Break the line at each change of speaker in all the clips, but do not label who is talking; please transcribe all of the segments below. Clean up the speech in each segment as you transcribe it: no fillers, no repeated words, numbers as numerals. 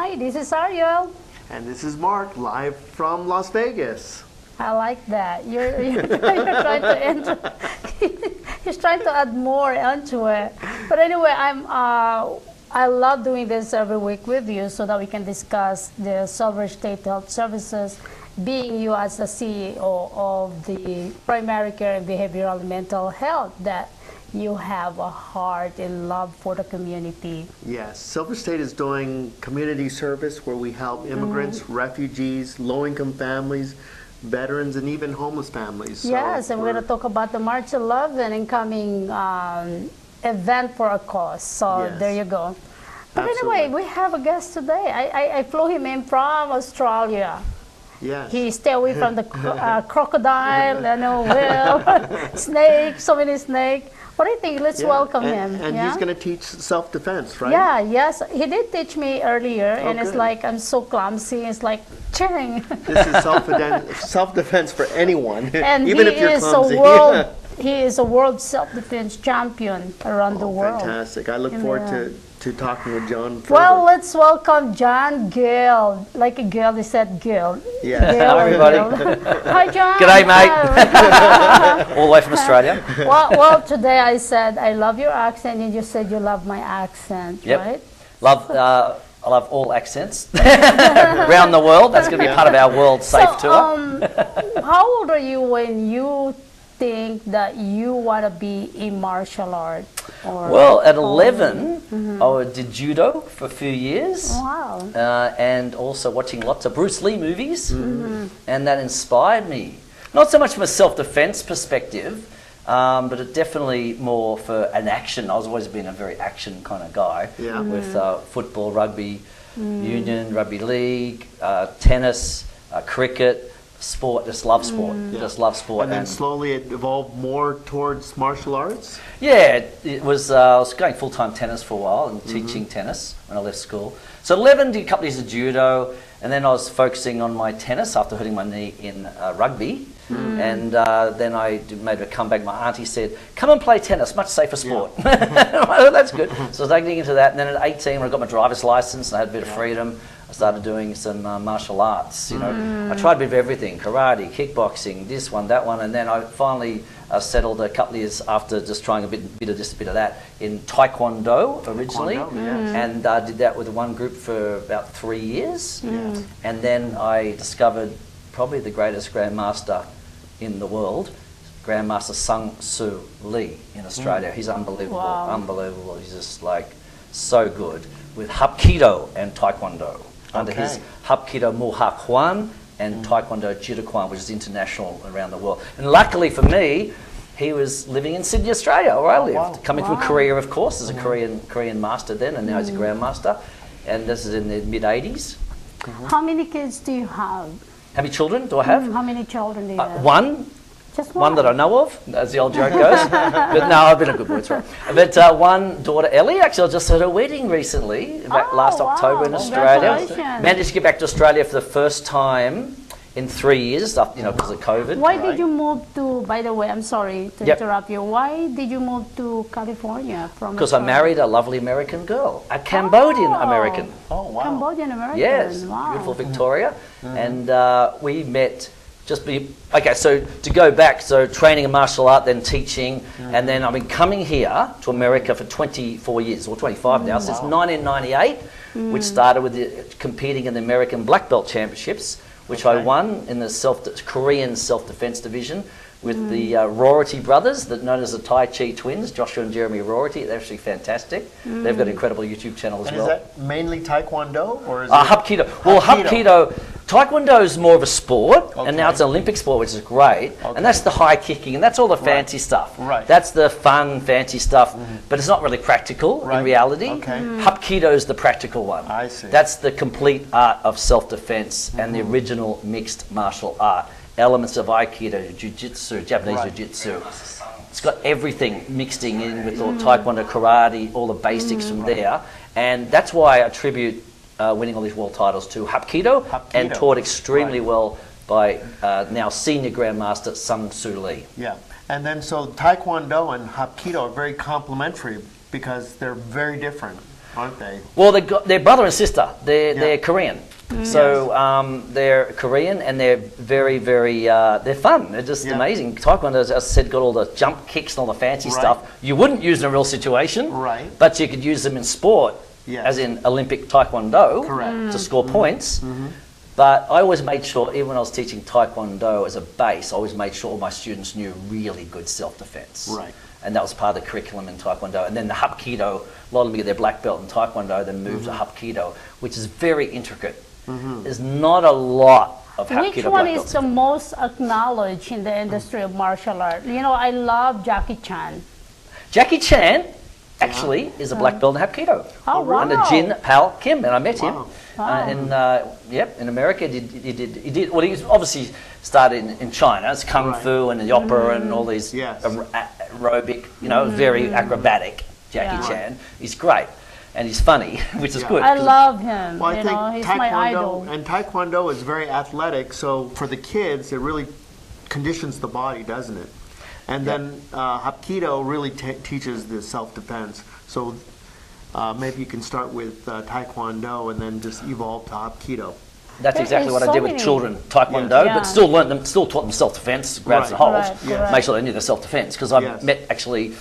Hi, this is Arielle.
And this is Mark, live from Las Vegas.
I like that. You're trying to enter. He's trying to add more onto it. But anyway, I love doing this every week with you so that we can discuss the Silver State Health Services, being you as the CEO of the primary care and behavioral and mental health, that you have a heart and love for the community.
Yes, Silver State is doing community service where we help immigrants, refugees, low-income families, veterans, and even homeless families.
Yes, and we're going to talk about the March 11 incoming event for a cause. So
Yes.
there you go. But
Absolutely.
anyway, we have a guest today. I flew him in from Australia.
Yes.
He stayed away from the crocodile, whale, snake, so many snakes. What do you think? Let's welcome him.
And he's going to teach self-defense, right?
Yeah, yes. He did teach me earlier, and it's
good.
like I'm so clumsy. It's like, ching.
This is self-defense for anyone,
And
even
he
if you're
is
clumsy.
a world. He is a world self-defense champion around the world.
Fantastic. I look forward to talking with John further.
Well, let's welcome John Gill. Like a girl, they said Gill.
Yes.
Gill,
Hi, everybody.
Gill. Hi, John.
G'day, mate. All the way from Australia.
well, today I said I love your accent, and you said you love my accent,
Yep.
right?
I love all accents around the world. That's going to be part of our World Safe Tour.
How old are you when you think that you want to be in martial art?
Well, at 11, I did judo for a few years.
Wow.
And also watching lots of Bruce Lee movies. And that inspired me. Not so much from a self-defense perspective, but it definitely more for an action. I was always been a very action kind of guy with football, rugby union, rugby league, tennis, cricket, sport. Just love sport. Just love sport.
And then slowly it evolved more towards martial arts?
Yeah, it was. I was going full-time tennis for a while and teaching tennis when I left school. So 11, did a couple of years of judo, and then I was focusing on my tennis after hurting my knee in rugby. And then I made a comeback. My auntie said, "Come and play tennis, much safer sport." Well, that's good. So I was getting into that, and then at 18, when I got my driver's license and I had a bit of freedom, I started doing some martial arts. You know, I tried a bit of everything: karate, kickboxing, this one, that one, and then I finally settled a couple of years after just trying a bit of that in Taekwondo originally, and did that with one group for about 3 years, and then I discovered probably the greatest grandmaster in the world, Grandmaster Sung Soo Lee in Australia. He's unbelievable, unbelievable. He's just like so good with Hapkido and Taekwondo under his Hapkido Muha Kwan and Taekwondo Jitokwan, which is international around the world. And luckily for me, he was living in Sydney, Australia, where I lived. Coming from Korea, of course, as a Korean master then, and now he's a grandmaster. And this is in the mid-80s.
How many kids do you have?
How many children do I have?
How many children do you have?
One.
Just
One that I know of, as the old joke goes. But no, I've been a good boy, it's right. But one daughter, Ellie, actually I just had her wedding recently, back last October in Australia.
Congratulations.
Managed to get back to Australia for the first time in 3 years, because of COVID.
Why did you move to, by the way, I'm sorry to interrupt you, why did you move to California from
Because I married a lovely American girl, a Cambodian American.
Oh, wow.
Cambodian American.
Yes,
Wow.
beautiful Victoria. And we met okay, so to go back, so training in martial art, then teaching, and then I've been coming here to America for 24 years, or 25 now, since 1998, which started with competing in the American Black Belt Championships, which I won in the Korean self-defense division with the Rorty brothers, that known as the Tai Chi twins, Joshua and Jeremy Rorty. They're actually fantastic. They've got an incredible YouTube channel as well.
Is that mainly Taekwondo, or is it
Hapkido? Well, Hapkido, Taekwondo is more of a sport, and now it's an Olympic sport, which is great. And that's the high kicking, and that's all the fancy stuff.
Right.
That's the fun, fancy stuff, but it's not really practical in reality. Hapkido is the practical one.
I see.
That's the complete art of self-defense and the original mixed martial art. Elements of Aikido, Jiu-Jitsu, Japanese Jiu-Jitsu. It's got everything mixed in with all Taekwondo, karate, all the basics from there. And that's why I attribute winning all these world titles to Hapkido, and taught extremely well by now senior grandmaster Sung Soo Lee.
Yeah, and then so Taekwondo and Hapkido are very complementary because they're very different. aren't they?
Well, they're brother and sister. They're Korean.
Mm.
So they're Korean and they're very, very, they're fun. They're just amazing. Taekwondo, as I said, got all the jump kicks and all the fancy stuff. You wouldn't use in a real situation, but you could use them in sport, as in Olympic Taekwondo, to score points. But I always made sure, even when I was teaching Taekwondo as a base, I always made sure all my students knew really good self-defense. And that was part of the curriculum in Taekwondo. And then the Hapkido, a lot of them get their black belt in Taekwondo, then move to Hapkido, which is very intricate. There's not a lot of Hapkido.
Which one is the most acknowledged in the industry of martial art? You know, I love Jackie Chan.
Jackie Chan actually is a black belt in Hapkido.
Oh, wow.
Under Jin Pal Kim, and I met him. In America. He did. Well, he was obviously started in China. It's kung fu and the opera and all these aerobic, you know, very acrobatic. Jackie Chan. He's great. And he's funny, which is good.
I love him.
Well, I think
he's
Taekwondo,
my idol.
and Taekwondo is very athletic, so for the kids, it really conditions the body, doesn't it? And then Hapkido really teaches the self-defense. So maybe you can start with Taekwondo and then just evolve to Hapkido.
That's exactly what I did with children, Taekwondo, but still taught them self-defense, grabs and holds, make sure they knew their self-defense. Because I've met actually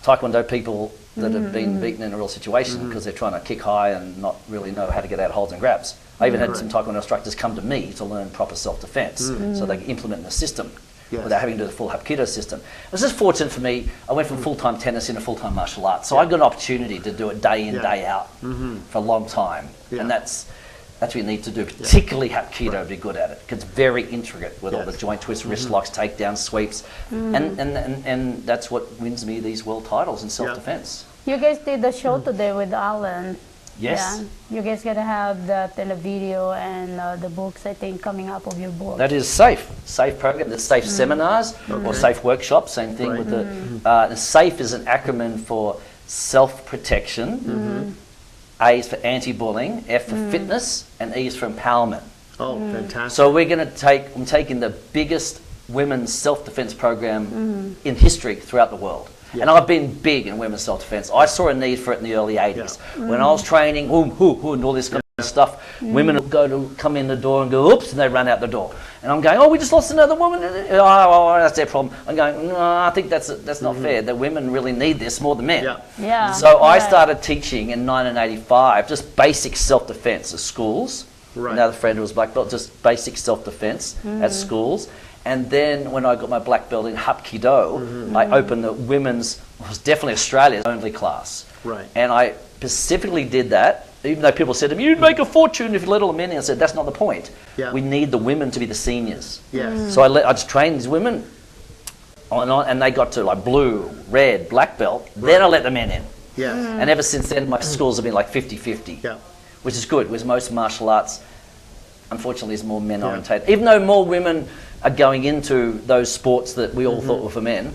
Taekwondo people that have been beaten in a real situation because they're trying to kick high and not really know how to get out of holds and grabs. I even had some Taekwondo instructors come to me to learn proper self-defense so they can implement in the system without having to do the full Hapkido system. It was just fortunate for me. I went from full-time tennis into full-time martial arts, so I got an opportunity to do it day in, day out for a long time. And that's what you need to do, particularly Hapkido to be good at it, because it's very intricate with all the joint twists, wrist locks, takedowns, sweeps, and that's what wins me these world titles in self-defense.
You guys did the show today with Alan.
Yes.
Yeah. You guys going to have that in a video and the books, I think, coming up of your book.
That is SAFE program. There's SAFE seminars or SAFE workshops, same thing with the SAFE is an acronym for self-protection. A is for anti-bullying, F for fitness, and E is for empowerment.
Oh, fantastic.
So we're going to I'm taking the biggest women's self-defense program in history throughout the world. And I've been big in women's self-defense. I saw a need for it in the early 80s. When I was training, and all this kind of stuff, women would come in the door and go, oops, and they run out the door. And I'm going, we just lost another woman. Oh, that's their problem. I'm going, no, I think that's not fair. The women really need this more than men. So I started teaching in 1985, just basic self-defense at schools. Another friend who was black belt, just basic self-defense at schools. And then when I got my black belt in Hapkido, I opened the women's, it was definitely Australia's only class. And I specifically did that, even though people said to me, you'd make a fortune if you let all the men in. I said, that's not the point. We need the women to be the seniors. So I just trained these women, and they got to like blue, red, black belt. Then I let the men in. And ever since then, my schools have been like 50-50, which is good, because most martial arts, unfortunately, is more men-orientated. Even though more women are going into those sports that we all thought were for men.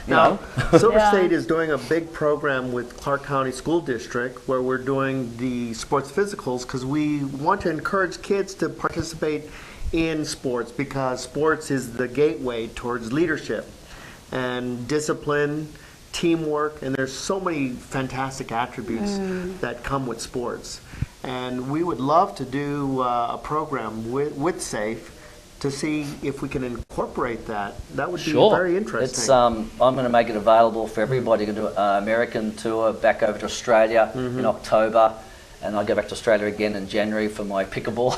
Now, Silver State is doing a big program with Clark County School District where we're doing the sports physicals because we want to encourage kids to participate in sports because sports is the gateway towards leadership and discipline, teamwork, and there's so many fantastic attributes that come with sports. And we would love to do a program with SAFE to see if we can incorporate that. That would be very interesting.
It's, I'm going to make it available for everybody. Going to do an American tour back over to Australia in October. And I'll go back to Australia again in January for my pickleball.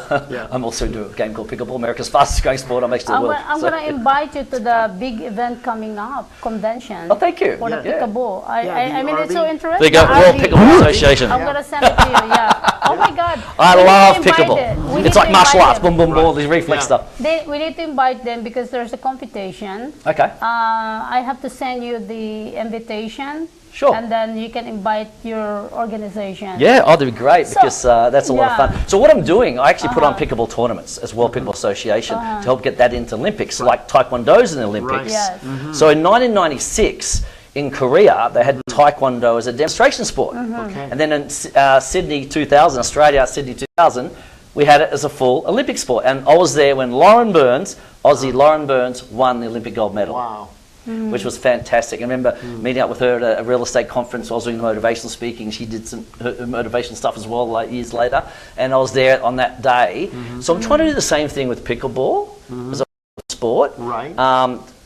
I'm also doing a game called pickleball, America's fastest growing sport. I'm actually the world.
I'm going to invite you to the big event coming up, convention.
Oh, thank you.
For the pickleball. I mean, it's so interesting.
There you go, World Pickleball Association.
I'm going to send it to you, Oh my God.
I love pickleball. It's like martial arts, boom, boom, boom, all these reflex stuff.
We need to invite them because there's a competition.
Okay.
I have to send you the invitation.
Sure.
And then you can invite your organization.
Yeah, that'd be great because that's a lot of fun. So what I'm doing, I actually put on pickleball tournaments as World Pickleball Association to help get that into Olympics, like Taekwondo's in the Olympics. So in 1996, in Korea, they had Taekwondo as a demonstration sport. And then in Sydney 2000, Australia, Sydney 2000, we had it as a full Olympic sport. And I was there when Lauren Burns, Aussie Lauren Burns, won the Olympic gold medal. which was fantastic. I remember meeting up with her at a real estate conference. I was doing motivational speaking. She did some motivational stuff as well, like years later, and I was there on that day. So I'm trying to do the same thing with pickleball as a sport.
Right.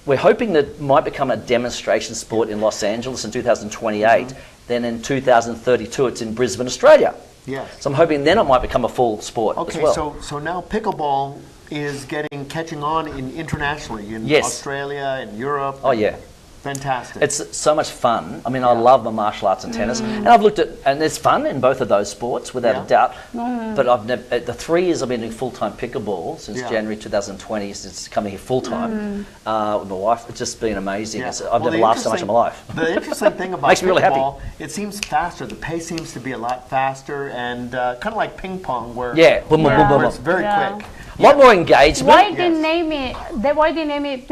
We're hoping that it might become a demonstration sport in Los Angeles in 2028. Then in 2032, it's in Brisbane, Australia.
Yes.
So I'm hoping then it might become a full sport as well.
So now pickleball is catching on internationally in
Yes.
Australia and Europe.
Oh yeah.
Fantastic.
It's so much fun. I mean, I love the martial arts and tennis, and I've looked at, and there's fun in both of those sports without a doubt. But I've never, the 3 years I've been doing full-time pickleball since January 2020, since coming here full-time with my wife, it's just been amazing.
Yeah.
I've never laughed so much in my life.
The interesting thing about
Makes me really happy.
pickleball, it seems faster. The pace seems to be a lot faster, and kind of like ping pong, where
Boom, boom, boom, boom,
where it's
boom.
very
Yeah.
quick.
A lot more engagement.
Why they name it? Why they name it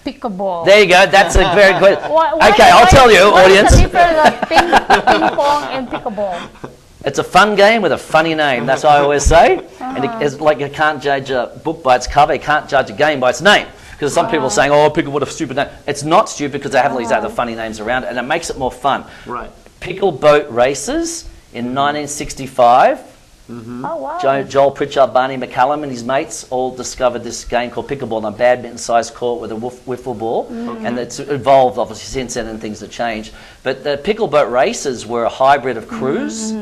pickleball?
There you go. That's a very good. Okay, I'll tell you,
What's
audience.
the difference of ping pong and pickleball?
It's a fun game with a funny name. That's what I always say. And it's like you can't judge a book by its cover. You can't judge a game by its name. Because some people are saying, "Oh, pickle, what a stupid name." It's not stupid because they have all these other funny names around it, and it makes it more fun.
Right.
Pickle boat races in 1965.
Oh wow!
Joel Pritchard, Barney McCallum, and his mates all discovered this game called pickleball on a badminton-sized court with a wiffle ball, and it's evolved obviously since then, and things have changed. But the pickle boat races were a hybrid of crews.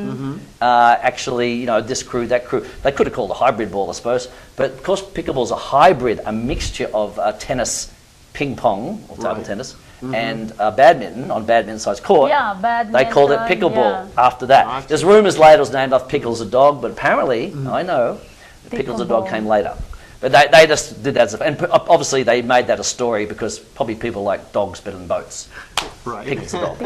Actually, you know, this crew, that crew. They could have called it a hybrid ball, I suppose. But of course, pickleball is a hybrid, a mixture of tennis, ping pong or table tennis, and badminton on badminton-sized court.
Yeah, badminton.
They called it pickleball after that.
Gotcha.
There's rumours later it was named after Pickles the dog, but apparently, I know, Pickles the dog
Pickleball.
came later. But they just did that as a, and obviously they made that a story because probably people like dogs better than boats.
Right.
Pickles the dog.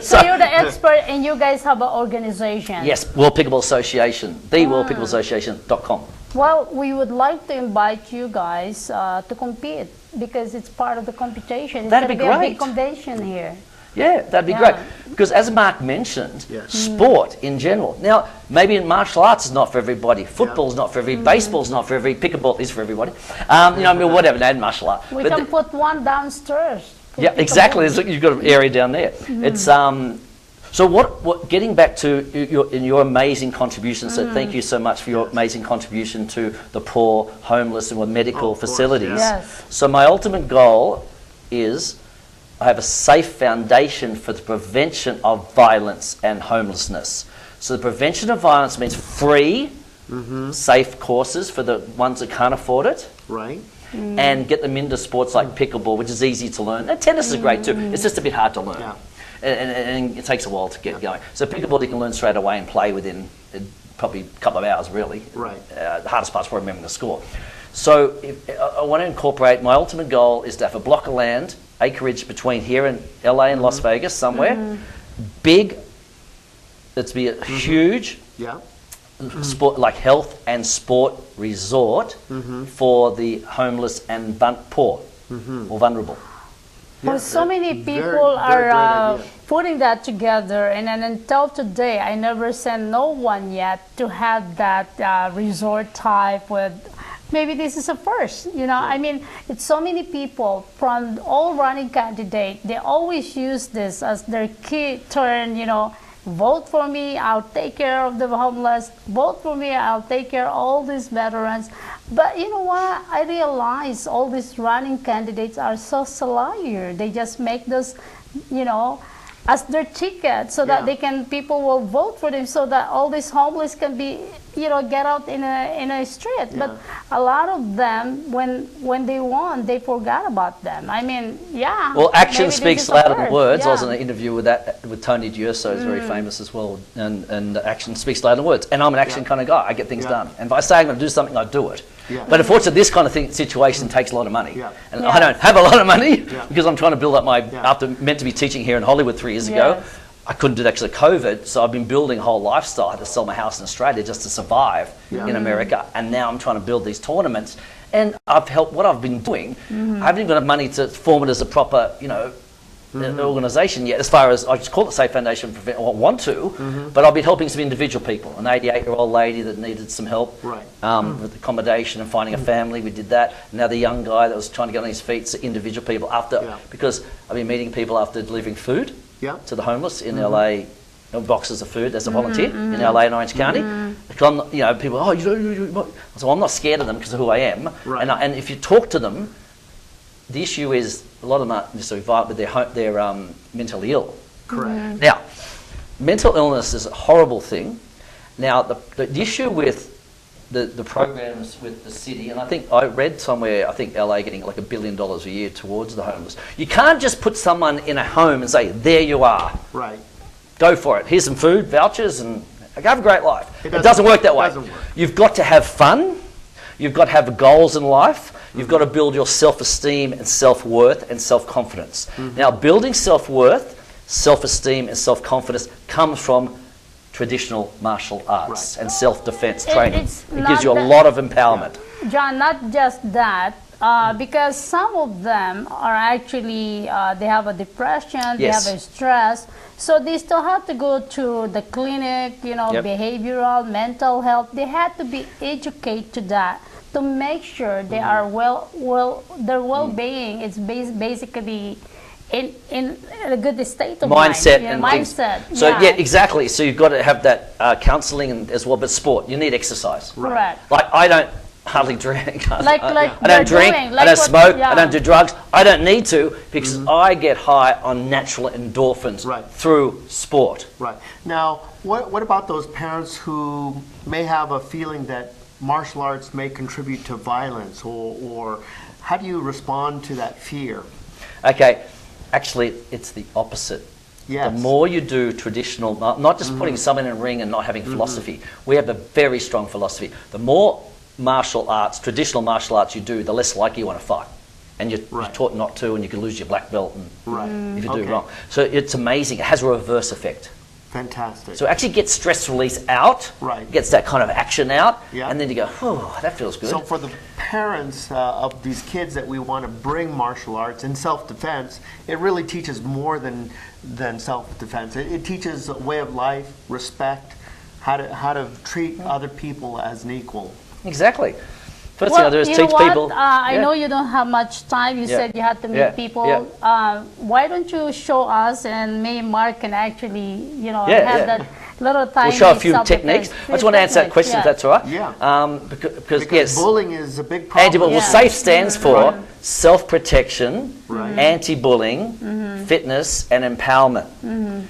So you're the expert, and you guys have an organization.
Yes, World Pickleball Association, the worldpickleball.association.com.
Well, we would like to invite you guys to compete because it's part of the competition. It's
That'd
gonna
be
a
great.
big convention here.
Yeah, that'd be
Yeah.
great. Because as Mark mentioned, sport in general. Now, maybe in martial arts is not for everybody. Football's not for everybody. Baseball's not for everybody. Pickleball is for everybody. You know, I mean, whatever, not martial art.
We
But
can put one downstairs. for
yeah, exactly.
pickleball.
You've got an area down there. It's so what? Getting back to your amazing contributions. So thank you so much for your amazing contribution to the poor, homeless, and with medical
of course,
facilities.
yes.
So my ultimate goal is I have a safe foundation for the prevention of violence and homelessness. So the prevention of violence means free, safe courses for the ones that can't afford it.
Right.
And get them into sports like pickleball, which is easy to learn. And tennis is great too. It's just a bit hard to learn.
Yeah.
And it takes a while to get going. So pickleball you can learn straight away and play within probably a couple of hours, really.
Right.
The hardest part's probably remembering the score. So I want to incorporate, my ultimate goal is to have a block of land, acreage between here and LA and Las Vegas somewhere. Big, it's be a huge
Yeah.
sport, like health and sport resort for the homeless and poor or vulnerable.
Well, so many
Very,
people
very great
are
idea.
putting that together, and then until today, I never sent no one yet to have that resort type with. Maybe this is a first, you know. I mean, it's so many people from all running candidates. They always use this as their key turn, you know. Vote for me, I'll take care of the homeless. Vote for me, I'll take care of all these veterans. But you know what? I realize all these running candidates are so liar. They just make those, you know, as their ticket so that they can, people will vote for them so that all these homeless can be, you know, get out in a street. But a lot of them, when they won, they forgot about them. I mean,
Well, action
maybe this
speaks
is a
louder than
first,
words. I was
yeah.
in an interview with Tony D'Urso, who's very famous as well, and action speaks louder than words. And I'm an action kind of guy. I get things done. And if I say I'm going to do something, I do it.
Yeah.
But unfortunately, this kind of situation takes a lot of money.
Yeah.
And I don't have a lot of money
Yeah.
because I'm trying to build up my,
Yeah.
after meant to be teaching here in Hollywood 3 years ago,
Yes.
I couldn't do that because of COVID, so I've been building a whole lifestyle. I had to sell my house in Australia just to survive in America, and now I'm trying to build these tournaments. And I've helped, what I've been doing, I haven't even got enough money to form it as a proper, you know, organisation yet, as far as I just call it Safe Foundation for Prevent, I want to, but I've been helping some individual people. An 88-year-old lady that needed some help with accommodation and finding a family, we did that. Now the young guy that was trying to get on his feet, so individual people because I've been meeting people after delivering food to the homeless in LA. Boxes of food as a volunteer in LA and Orange County. Because people, so I'm not scared of them because of who I am. And if you talk to them, the issue is a lot of them aren't necessarily violent, but they're mentally ill.
Correct.
Now, mental illness is a horrible thing. Now, the issue with the programs with the city, and I think I read somewhere, I think LA getting like $1 billion a year towards the homeless. You can't just put someone in a home and say, there you are.
Right.
Go for it. Here's some food, vouchers, and have a great life. It doesn't work that way. You've got to have fun. You've got to have goals in life. You've got to build your self-esteem and self-worth and self-confidence. Now, building self-worth, self-esteem, and self-confidence comes from traditional martial arts and self-defense training. It gives you a lot of empowerment.
John, not just that. Because some of them are actually, they have a depression, they have a stress, so they still have to go to the clinic, behavioral, mental health. They have to be educated to that to make sure they are their well-being is basically in a good state of
mindset
mind.
Mindset. So exactly. So you've got to have that counselling as well, but sport. You need exercise.
Correct.
Like I don't hardly drink.
I
don't drink. I don't smoke. I don't do drugs. I don't need to because I get high on natural endorphins through sport.
Right. Now, what about those parents who may have a feeling that martial arts may contribute to violence, or how do you respond to that fear?
Okay. Actually, it's the opposite.
Yes.
The more you do traditional, not just putting someone in a ring and not having philosophy. We have a very strong philosophy. The more martial arts, traditional martial arts you do, the less likely you want to fight. And you're taught not to, and you can lose your black belt if you do it wrong. So it's amazing. It has a reverse effect.
Fantastic.
So it actually gets stress release out, gets that kind of action out, and then you go, oh, that feels good.
So for the parents of these kids that we want to bring martial arts and self-defense, it really teaches more than self-defense. It teaches a way of life, respect, how to treat other people as an equal.
Exactly. First thing I do is teach people.
I know you don't have much time. You said you had to meet people. Why don't you show us, and me and Mark can actually, have that little time.
We'll show a few techniques. I just want to answer that question if that's all right.
Yeah. Because bullying is a big problem.
Well, SAFE stands for self-protection, anti-bullying, fitness, and empowerment.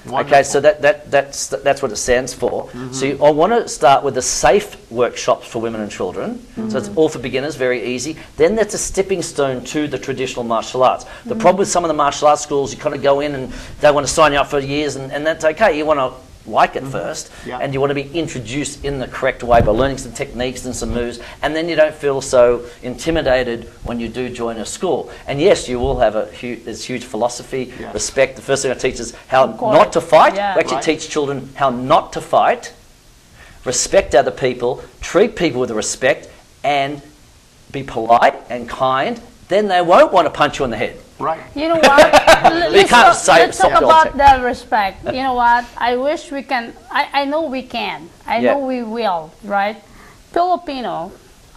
Okay, so that's what it stands for. So I want to start with the SAFE workshops for women and children. So it's all for beginners, very easy. Then that's a stepping stone to the traditional martial arts. The problem with some of the martial arts schools, you kind of go in and they want to sign you up for years, and that's okay. You want to like it first, and you want to be introduced in the correct way by learning some techniques and some moves, and then you don't feel so intimidated when you do join a school. And yes, you will have there's huge philosophy, respect. The first thing I teach is how not to fight. We actually teach children how not to fight, respect other people, treat people with respect, and be polite and kind. Then they won't want to punch you in the head.
Right.
You know what? Let's talk about the respect. You know what? I wish we can. I know we can. I know we will. Right? Filipino,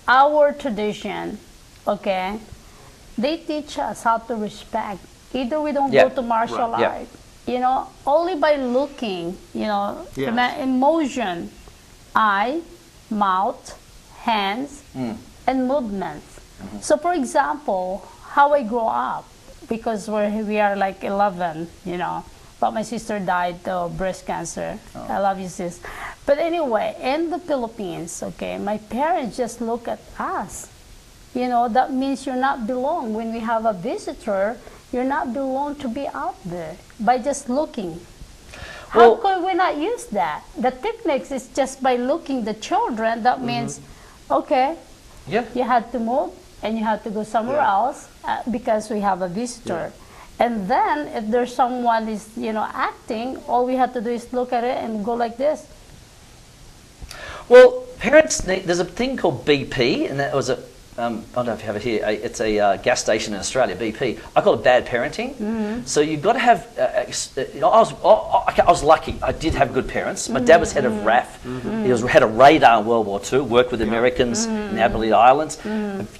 our tradition, okay, they teach us how to respect. Either we don't go to martial art, only by looking, emotion, eye, mouth, hands, and movements. So, for example, how I grow up, because we are like 11, but my sister died of breast cancer. I love you, sis. But anyway, in the Philippines, okay, my parents just look at us. That means you're not belong. When we have a visitor, you're not belong to be out there by just looking. How could we not use that? The techniques is just by looking the children. That means, okay, you had to move and you had to go somewhere else because we have a visitor. And then if there's someone is, acting, all we have to do is look at it and go like this.
Well, parents need, there's a thing called BP, and that was I don't know if you have it here. It's a gas station in Australia, BP. I call it bad parenting. So you've got to have. I was lucky. I did have good parents. My dad was head of RAF. He was head of radar in World War II. Worked with Americans in the Admiralty Islands.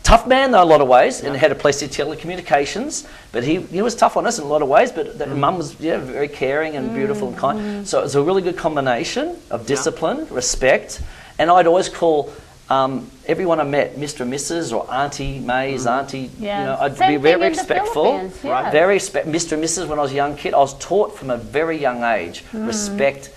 Tough man, though, in a lot of ways, and head of police telecommunications. But he was tough on us in a lot of ways. But Mum was very caring and beautiful and kind. So it was a really good combination of discipline, respect, and I'd always call. Everyone I met, Mr. and Mrs. or Auntie May's, Auntie, I'd be very respectful. Very Mr. and Mrs. when I was a young kid. I was taught from a very young age, respect,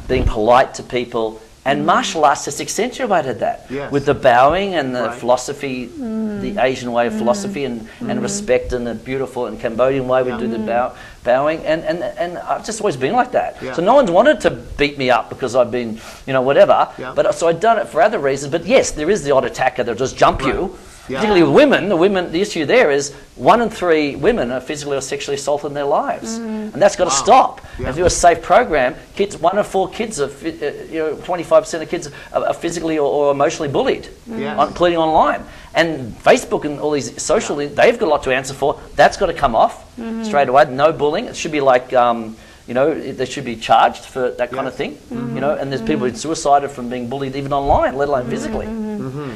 being polite to people, and martial arts just accentuated that with the bowing and the philosophy, the Asian way of philosophy and respect and the beautiful and Cambodian way we do the bowing, and I've just always been like that. So no one's wanted to beat me up because I've been, whatever. But so I've done it for other reasons. But yes, there is the odd attacker that'll just jump you. Particularly with women, the issue there is 1 in 3 women are physically or sexually assaulted in their lives, and that's got to stop. If you do a safe program, 1 in 4 kids are, 25% of kids are physically or emotionally bullied, including online. And Facebook and all these social, they've got a lot to answer for. That's got to come off straight away. No bullying. It should be like. They should be charged for that kind of thing, and there's people who've suicided from being bullied even online, let alone physically.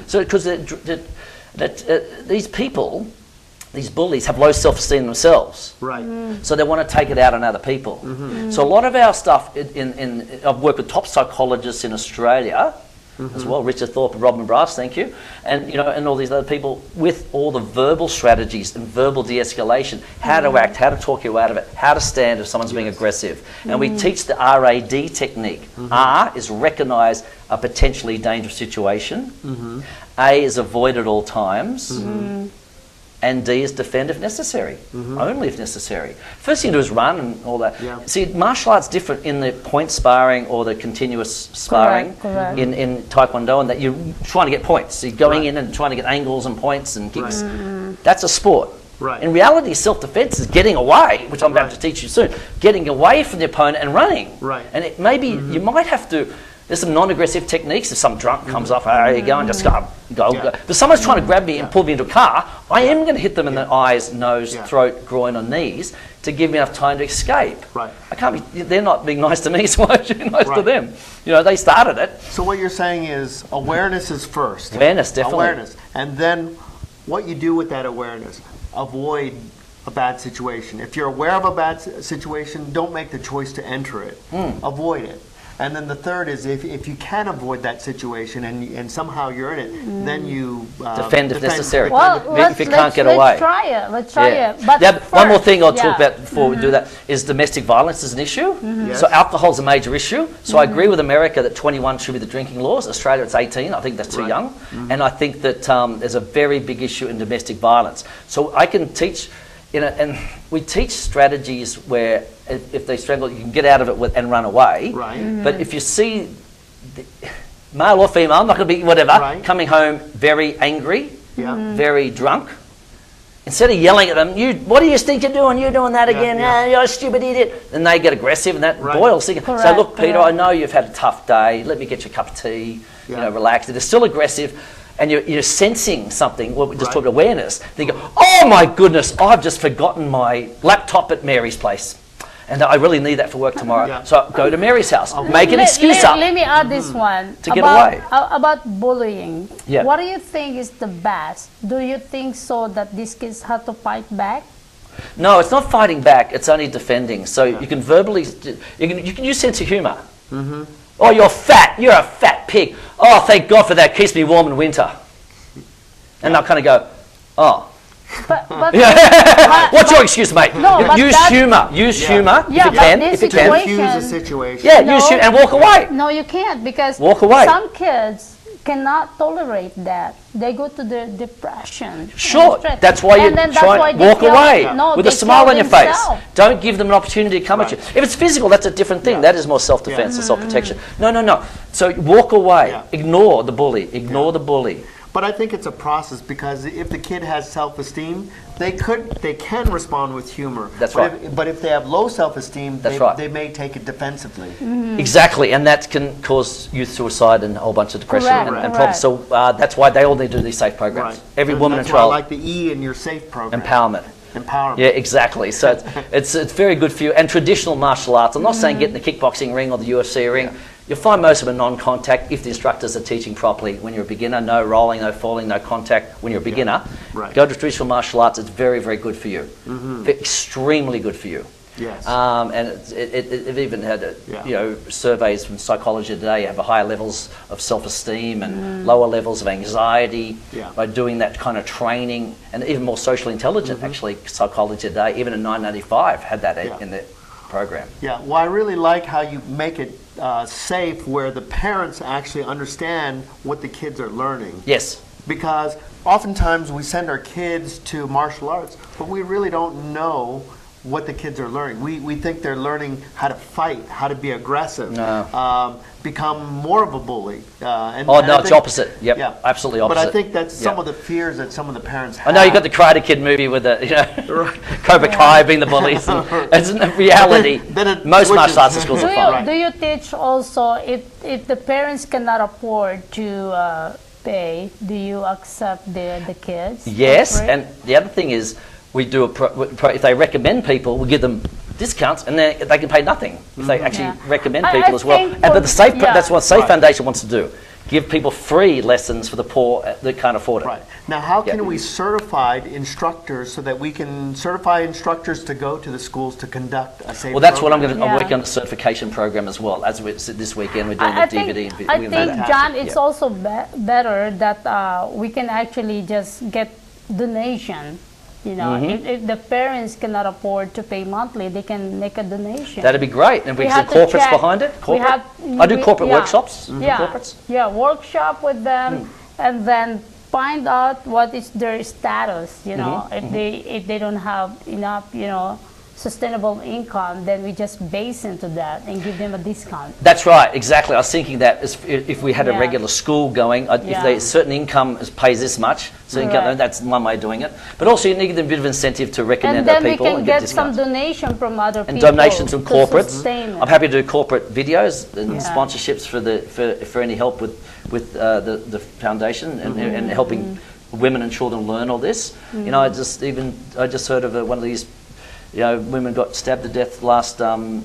So because these people, these bullies, have low self-esteem themselves. So they want to take it out on other people. So a lot of our stuff, I've worked with top psychologists in Australia, as well, Richard Thorpe and Robin Brass, thank you, and and all these other people with all the verbal strategies and verbal de-escalation, how to act, how to talk you out of it, how to stand if someone's being aggressive, and we teach the RAD technique. R is recognise a potentially dangerous situation, A is avoid at all times, and D is defend if necessary, only if necessary. First thing to do is run and all that. See, martial arts different in the point sparring or the continuous sparring in Taekwondo, and that you're trying to get points. So you're going in and trying to get angles and points and kicks. That's a sport. In reality, self-defense is getting away, which I'm about to teach you soon, getting away from the opponent and running. And it maybe you might have to. There's some non-aggressive techniques. If some drunk comes up, you go and just go. But someone's trying to grab me and pull me into a car, I am going to hit them in the eyes, nose, throat, groin, or knees to give me enough time to escape. I can't be. They're not being nice to me, so I should be nice to them. They started it.
So what you're saying is awareness is first.
Awareness, definitely.
Awareness, and then what you do with that awareness. Avoid a bad situation. If you're aware of a bad situation, don't make the choice to enter it. Avoid it. And then the third is if you can avoid that situation and somehow you're in it, then you
defend if necessary.
If
you can't get away.
Let's try it. Let's try it. But
one more thing I'll talk about before we do that is domestic violence is an issue. So alcohol is a major issue. So I agree with America that 21 should be the drinking laws. Australia, it's 18. I think that's too young. And I think that there's a very big issue in domestic violence. So I can teach, and we teach strategies where if they strangle, you can get out of it and run away. But if you see male or female, I'm not going to be whatever, coming home very angry, very drunk, instead of yelling at them, what do you think you're doing? You're doing that again. You're a stupid idiot. And they get aggressive and that boils. So look, Peter, I know you've had a tough day. Let me get you a cup of tea. Relax. They're still aggressive. And you're sensing something, we just talked about awareness. Then you go, oh my goodness, I've just forgotten my laptop at Mary's place. And I really need that for work tomorrow. So go to Mary's house. Make an excuse up.
Let me add this one.
To get away.
About bullying. What do you think is the best? Do you think so that these kids have to fight back?
No, it's not fighting back. It's only defending. So you can verbally, you can use sense of humour. Oh, you're fat. You're a fat pig. Oh, thank God for that. Keeps me warm in winter. And they'll kind of go, oh.
But
what's your excuse, mate?
No,
use humour. Use humour if you can.
If you can diffuse the situation.
Use humour and walk away.
No, you can't because
walk away.
Some kids cannot tolerate that. They go to the depression.
Sure, that's why you try walk away with a smile on your face. Don't give them an opportunity to come at you. If it's physical, that's a different thing. That is more self-defense and self-protection. No. So walk away. Ignore the bully. Ignore the bully.
But I think it's a process, because if the kid has self-esteem, they can respond with humor.
That's
but
right.
But if they have low self-esteem, they may take it defensively.
Exactly, and that can cause youth suicide and a whole bunch of depression
Correct,
and problems. So that's why they all need to do these safe programs.
Right.
Every
And
woman and
that's why I
child.
like the E in your SAFE program.
Empowerment.
Empowerment.
Yeah, exactly. So it's very good for you. And traditional martial arts, I'm not saying get in the kickboxing ring or the UFC ring. You'll find most of them are non-contact if the instructors are teaching properly. When you're a beginner, no rolling, no falling, no contact. When you're a beginner,
Right.
go to traditional martial arts. It's very, very good for you. Extremely good for you.
Yes.
And it even had surveys from Psychology Today have higher levels of self-esteem and lower levels of anxiety by doing that kind of training, and even more socially intelligent. Actually, Psychology Today, even in 1995, had that in their program.
Yeah, well, I really like how you make it safe, where the parents actually understand what the kids are learning.
Yes.
Because oftentimes we send our kids to martial arts, but we really don't know what the kids are learning. We think they're learning how to fight, how to be aggressive, become more of a bully.
It's opposite. Yep,
yeah,
absolutely opposite.
But I think that's some of the fears that some of the parents have.
I know you got the Karate Kid movie with the Cobra Kai being the bullies. It's in reality. Most martial arts schools are fine.
Do you teach also if the parents cannot afford to pay? Do you accept the kids?
Yes, and the other thing is, we do if they recommend people, we give them discounts, and they can pay nothing if they actually recommend people as well. But the safe that's what Safe Foundation wants to do: give people free lessons for the poor that can't afford it.
Right. Now, how can we certify instructors so that we can certify instructors to go to the schools to conduct a safe?
Well, that's what I'm working on the certification program as well. As this weekend, we're doing the DVD and video.
I think, John, it's also better that we can actually just get donation. You know, if the parents cannot afford to pay monthly, they can make a donation.
That'd be great. And we have corporates behind it. I do corporate workshops. Corporates.
Yeah, workshop with them, and then find out what is their status. You know, if they don't have enough, sustainable income, then we just base into that and give them a discount.
That's right, exactly. I was thinking that if we had a regular school going, if a certain income pays this much, so that's one way of doing it. But also you need a bit of incentive to recommend other people.
And then we can get some donation from other people.
And donations from corporates.
I'm
happy to do corporate videos and sponsorships for any help with the foundation and helping women and children learn all this. I just heard of one of these. Women got stabbed to death last in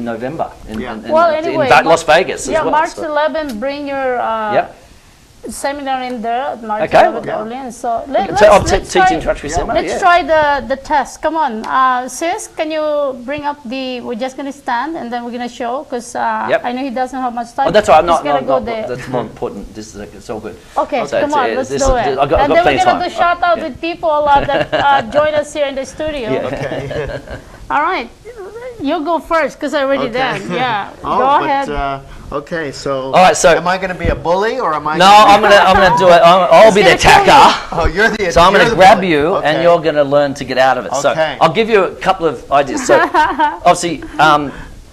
November in Las Vegas as well.
March 11, bring your seminar in there at March 11 Orleans. So let's try the test. Come on, sis, can you bring up we're just going to stand and then we're going to show, because I know he doesn't have much time.
Oh, that's all right. That's more important. It's all good.
Okay, so come on, let's do it. And then we're going to do shout out with people that join us here in the studio.
Okay.
All right, you go first because I already done. Yeah, go ahead.
Okay, so
all right, so
am I going to be a bully or am I?
No, I'm gonna do it. I'll be the attacker.
Oh, you're the.
So I'm going to grab you, and you're going to learn to get out of it.
Okay.
So I'll give you a couple of ideas. So obviously,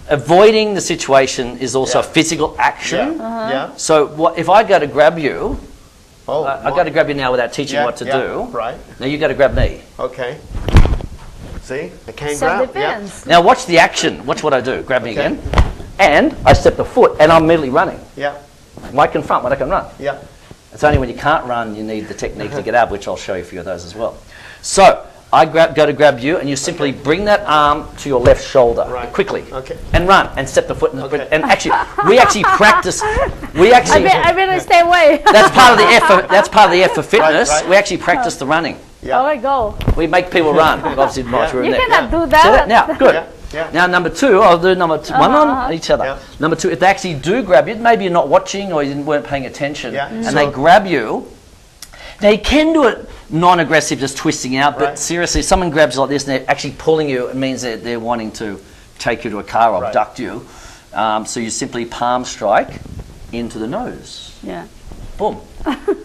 avoiding the situation is also a physical action.
Yeah.
So if I go to grab you, I got to grab you now without teaching what to do.
Right.
Now you got to grab me.
Okay. See, I can't
grab.
Now watch the action. Watch what I do. Grab me again. And I step the foot, and I'm immediately running.
Yeah.
When I can front, when I can run.
Yeah.
It's only when you can't run you need the technique to get out, which I'll show you a few of those as well. So I go to grab you, and you simply bring that arm to your left shoulder quickly, and run, and step the foot. And actually, we actually practice. I
better stay away.
That's part of the effort. That's part of the effort for fitness.
Right.
We actually practice the running.
Yeah.
Oh, I go.
We make people run. Obviously,
You cannot do that.
Now, good.
Yeah.
Now, number two, I'll do number two, one on each other. Yeah. Number two, if they actually do grab you, maybe you're not watching or you weren't paying attention, and they grab you, they can do it non-aggressive, just twisting out, but seriously, if someone grabs you like this and they're actually pulling you, it means that they're wanting to take you to a car or abduct you. So you simply palm strike into the nose.
Yeah.
Boom.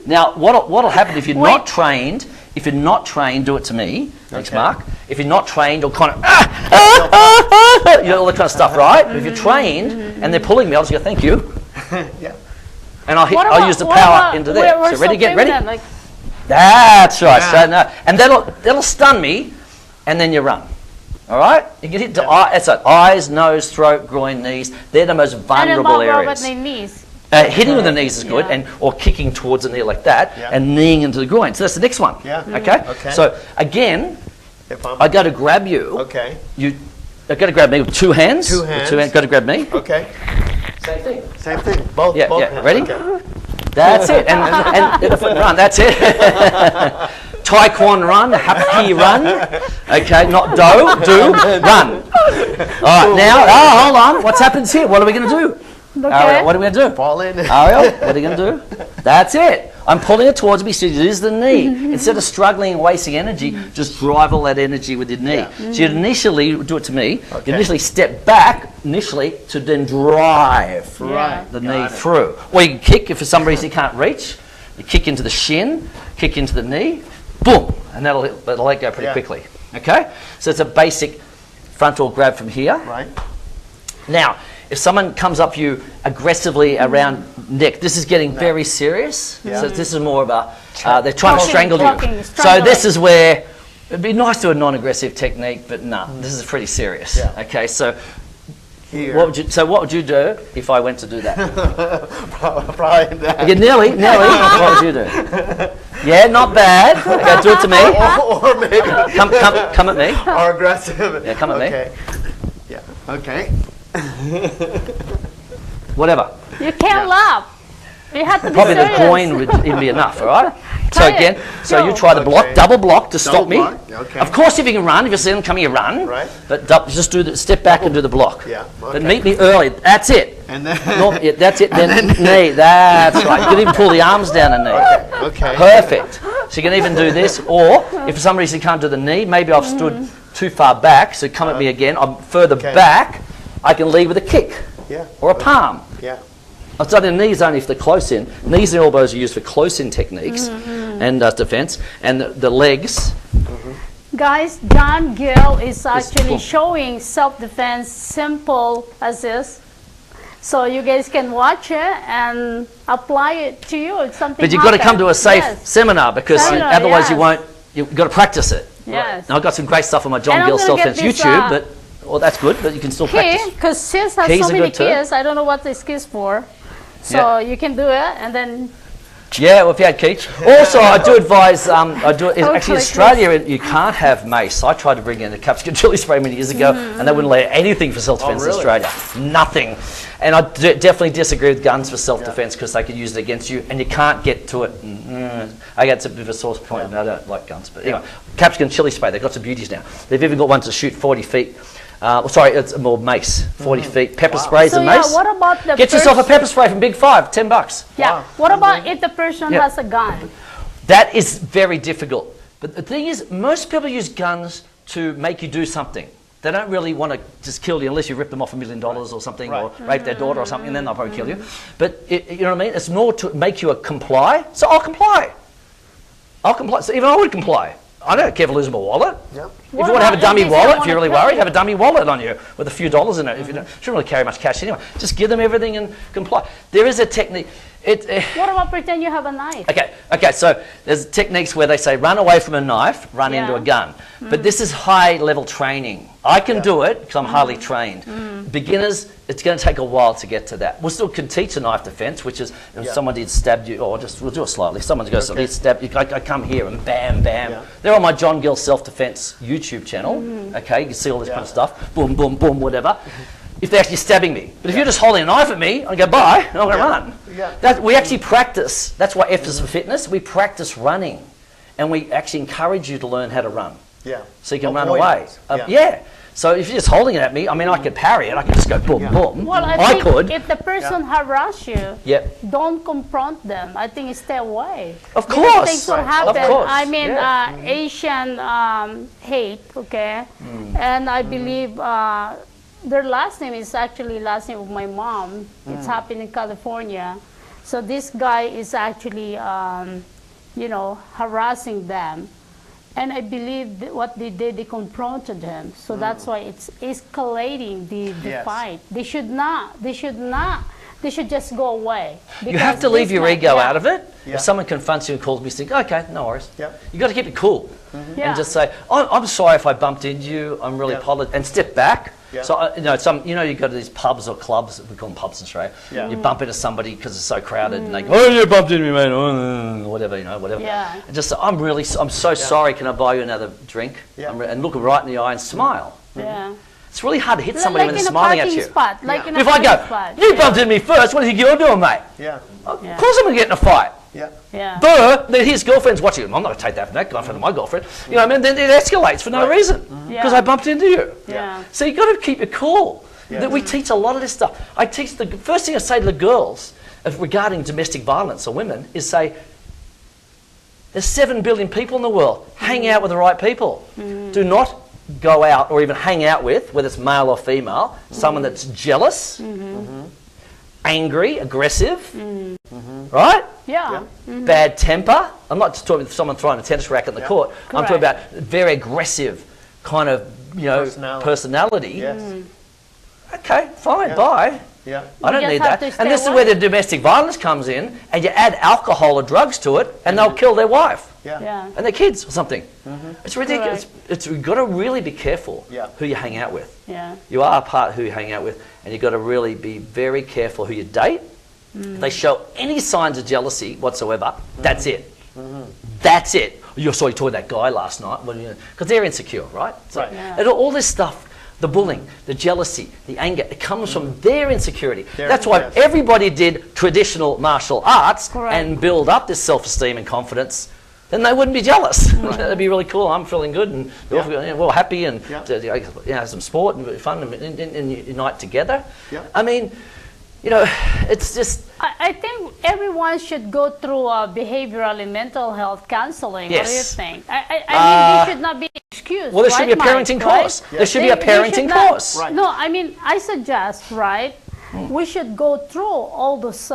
Now, what'll happen if you're not trained? If you're not trained, do it to me. Thanks, Mark. If you're not trained, you'll kind of all that kind of stuff, right? But if you're trained and they're pulling me, I'll just go, thank you.
Yeah.
and I'll use the
what
power
about-
into there.
we're
So ready,
so
get ready.
feminine, like,
That's right.
Yeah.
So no, and that'll stun me, and then you run. All right, you can hit the eye. That's like eyes, nose, throat, groin, knees. They're the most
and then
vulnerable
what about
areas.
the knees?
Hitting with the knees is good,
Yeah.
and or kicking towards the knee like that,
Yeah.
and kneeing into the groin. So that's the next one.
Yeah.
Okay.
Okay.
So again,
If I'm,
I go to grab you.
okay.
I go to grab me with two hands.
Two
With
hands.
Go to grab me.
Okay.
Same thing.
Same thing. Both.
Yeah.
both
Yeah.
hands.
Ready?
Okay.
That's it. And the foot run. That's it. Taekwondo run, happy run. Okay, not do, run. All right, now, hold on. What's happens here? What are we going to do?
Okay.
Arielle, what are we going to do?
Fall in.
Arielle, what are you going to do? That's it. I'm pulling it towards me, so you use the knee. Instead of struggling and wasting energy, just drive all that energy with your knee.
Yeah.
So you initially, do it to me,
Okay.
you initially step back, to then drive
Yeah.
the
Got
knee
it.
through. Or you can kick if for some reason you can't reach. You kick into the shin, kick into the knee, boom, and that'll let go pretty
Yeah.
quickly. Okay? So it's a basic frontal grab from here.
Right.
Now, if someone comes up to you aggressively around neck, this is getting very serious.
Yeah.
So this is more of a, they're trying to
Choking,
strangle
choking,
you. So
strangling.
this is where, it'd be nice to do a non-aggressive technique, but no, this is pretty serious.
Yeah.
Okay, so
Here.
what would you do if I went to do that?
Probably that.
Okay, nearly, what would you do? Yeah, not bad. Okay, do it to me.
Or maybe.
Come at me.
Or aggressive.
Yeah, come at me.
Okay. Yeah. Okay.
Whatever.
You can't laugh. You have to be
Probably the
serious.
groin would even be enough, all right? So
Try it.
again, so you
Go.
try to block,
Okay.
double block to stop
Double
me.
block, okay.
Of course, if you can run, if you see them coming, you run.
Right.
But just do the step back and do the block.
Yeah,
But
okay.
meet me early. That's it.
And then.
Yeah, that's it. Then knee. That's right. You can even pull the arms down a knee.
Okay.
Perfect. So you can even do this, or if for some reason you can't do the knee, maybe I've stood too far back. So come at me again. I'm further
Okay.
back. I can lead with a kick
Yeah.
or a palm.
Yeah.
I've done the knees only for the close in. Knees and elbows are used for close in techniques and defense, and the legs.
Guys, John Gill is actually
cool.
showing self-defense simple as this. So you guys can watch it and apply it to you if something
But you've got to come to a safe
Yes.
seminar because
Seminar,
otherwise you
yes.
won't. You've got to practice it.
Yes.
Now I've got some great stuff on my John
And I'm
Gill
gonna get
self-defense
this,
YouTube, but well, that's good. But you can still
Key,
practice.
because sis has
Keys
so
are
many
good too.
keys. I don't know what this key is for. So
Yeah.
you can do it and then
Yeah, well, if you had Keith. Also, I do advise. I do actually
like
Australia. You can't have mace. I tried to bring in a capsicum chili spray many years ago, and they wouldn't allow anything for self-defense in
really?
Australia. Nothing. And I definitely disagree with guns for self-defense because they could use it against you, and you can't get to it. I guess it's a bit of a source point. And I don't like guns, but anyway, capsicum chili spray. They've got some beauties now. They've even got one to shoot 40 feet. Sorry, it's more mace. 40 feet. Pepper sprays
so
and
yeah,
mace.
what about the
Get yourself a
person-
pepper spray from Big Five, $10.
Yeah.
Wow.
What about if the person
Yeah.
has a gun?
That is very difficult. But the thing is, most people use guns to make you do something. They don't really want to just kill you unless you rip them off $1 million or something, or rape their daughter or something, and then they'll probably kill you. But you know what I mean? It's more to make you comply. So I'll comply. I'll comply. So even I would comply. I don't care for losing my wallet.
Yep.
If you
What
want to have a
about
dummy
if they
wallet, if
wanna
you're really
kill
worried,
you?
have a dummy wallet on you with a few dollars in it. If you shouldn't really carry much cash anyway. Just give them everything and comply. There is a technique.
What about pretend you have a knife?
Okay, so there's techniques where they say run away from a knife, run
Yeah.
into a gun. But this is high level training. I can do it because I'm highly trained. Beginners, it's going to take a while to get to that. We still can teach a knife defense, which is if someone did stab you, or just we'll do it slightly. Someone goes, okay. Stab you, I come here and bam, bam.
Yeah.
They're on my John Gill self-defense YouTube channel. Okay, you can see all this kind of stuff. Boom, boom, boom, whatever. If they're actually stabbing me. But if you're just holding a knife at me, I go, bye, and I'm going to run.
Yeah.
We actually practice. That's why F is for fitness. We practice running. And we actually encourage you to learn how to run.
Yeah.
So you can run
Avoidance.
away. Yeah. So if you're just holding it at me, I mean, I could parry it. I could just go boom, boom.
Well, I think
could.
if the person harass you,
Yep.
don't confront them. I think stay away.
Of
Because
course.
things will
Of
happen.
course.
I mean,
Yeah.
Asian hate, okay? And I believe their last name is actually last name of my mom. It's happened in California. So this guy is actually, harassing them. And I believe that what they did, they confronted him. So that's why it's escalating the
Yes.
fight. They should not they should just go away.
You have to
Because
leave
this
your
might-
ego
yeah.
out of it.
Yeah.
If someone confronts you and calls me, think, okay, no worries.
Yeah.
You got to keep it cool.
Yeah.
And just say, I'm sorry if I bumped into you. I'm really
Yeah.
apologetic. And step back.
Yeah.
So you go to these pubs or clubs. We call them pubs in Australia.
Yeah.
You bump into somebody because it's so crowded, and they go, "Oh, you bumped into me, mate." Whatever, whatever.
Yeah.
And just say, I'm so sorry. Can I buy you another drink?
Yeah.
And look them right in the eye and smile.
Yeah.
It's really hard to hit somebody
like
when
in
they're
a
smiling at
parking
you.
spot. Like in a
If I
parking
go,
spot.
you bumped into me first. What do you think you're doing, mate?
Yeah.
Of course I'm going to get in a fight.
Yeah.
Yeah.
But then his girlfriend's watching him. I'm not going to take that from that guy in front of my girlfriend. You know what I mean? Then it escalates for no
Right.
reason. Because I bumped into you.
Yeah.
So you've got to keep it cool.
Yeah.
That we teach a lot of this stuff. I teach the first thing I say to the girls regarding domestic violence or women is say, there's 7 billion people in the world. Hang out with the right people. Do not go out or even hang out with, whether it's male or female, someone that's jealous, angry, aggressive, right?
Yeah.
Bad temper. I'm not just talking about someone throwing a tennis racket in the court. I'm talking about very aggressive kind of, personality.
Yes.
Okay, fine,
Yeah.
bye.
Yeah.
I don't
just
need
have
that.
to stay
And this is
away.
where the domestic violence comes in, and you add alcohol or drugs to it, and they'll kill their wife
Yeah.
Yeah.
and their kids or something. It's ridiculous. You've got to really be careful
Yeah.
who you hang out with.
Yeah.
You are a part of who you hang out with, and you've got to really be very careful who you date. If they show any signs of jealousy whatsoever, that's it. That's it. You saw you talking to that guy last night, because they're insecure, right? So,
Right.
Yeah.
and all this stuff, the bullying, the jealousy, the anger, it comes from their insecurity. That's why
yes.
everybody did traditional martial arts
Correct.
and build up this self-esteem and confidence. Then they wouldn't be jealous. That'd be really cool. I'm feeling good, and we're all happy, and have some sport and fun, and unite together.
Yeah.
I mean, it's just.
I think everyone should go through behavioral and mental health counseling. What do you
Yes.
think? I mean, there should not be excuse.
Well, there should be a
right,
parenting
Mike, right?
course. There should be a
They
parenting
should not-
course.
Right.
No, I mean, I suggest, right? We should go through all those,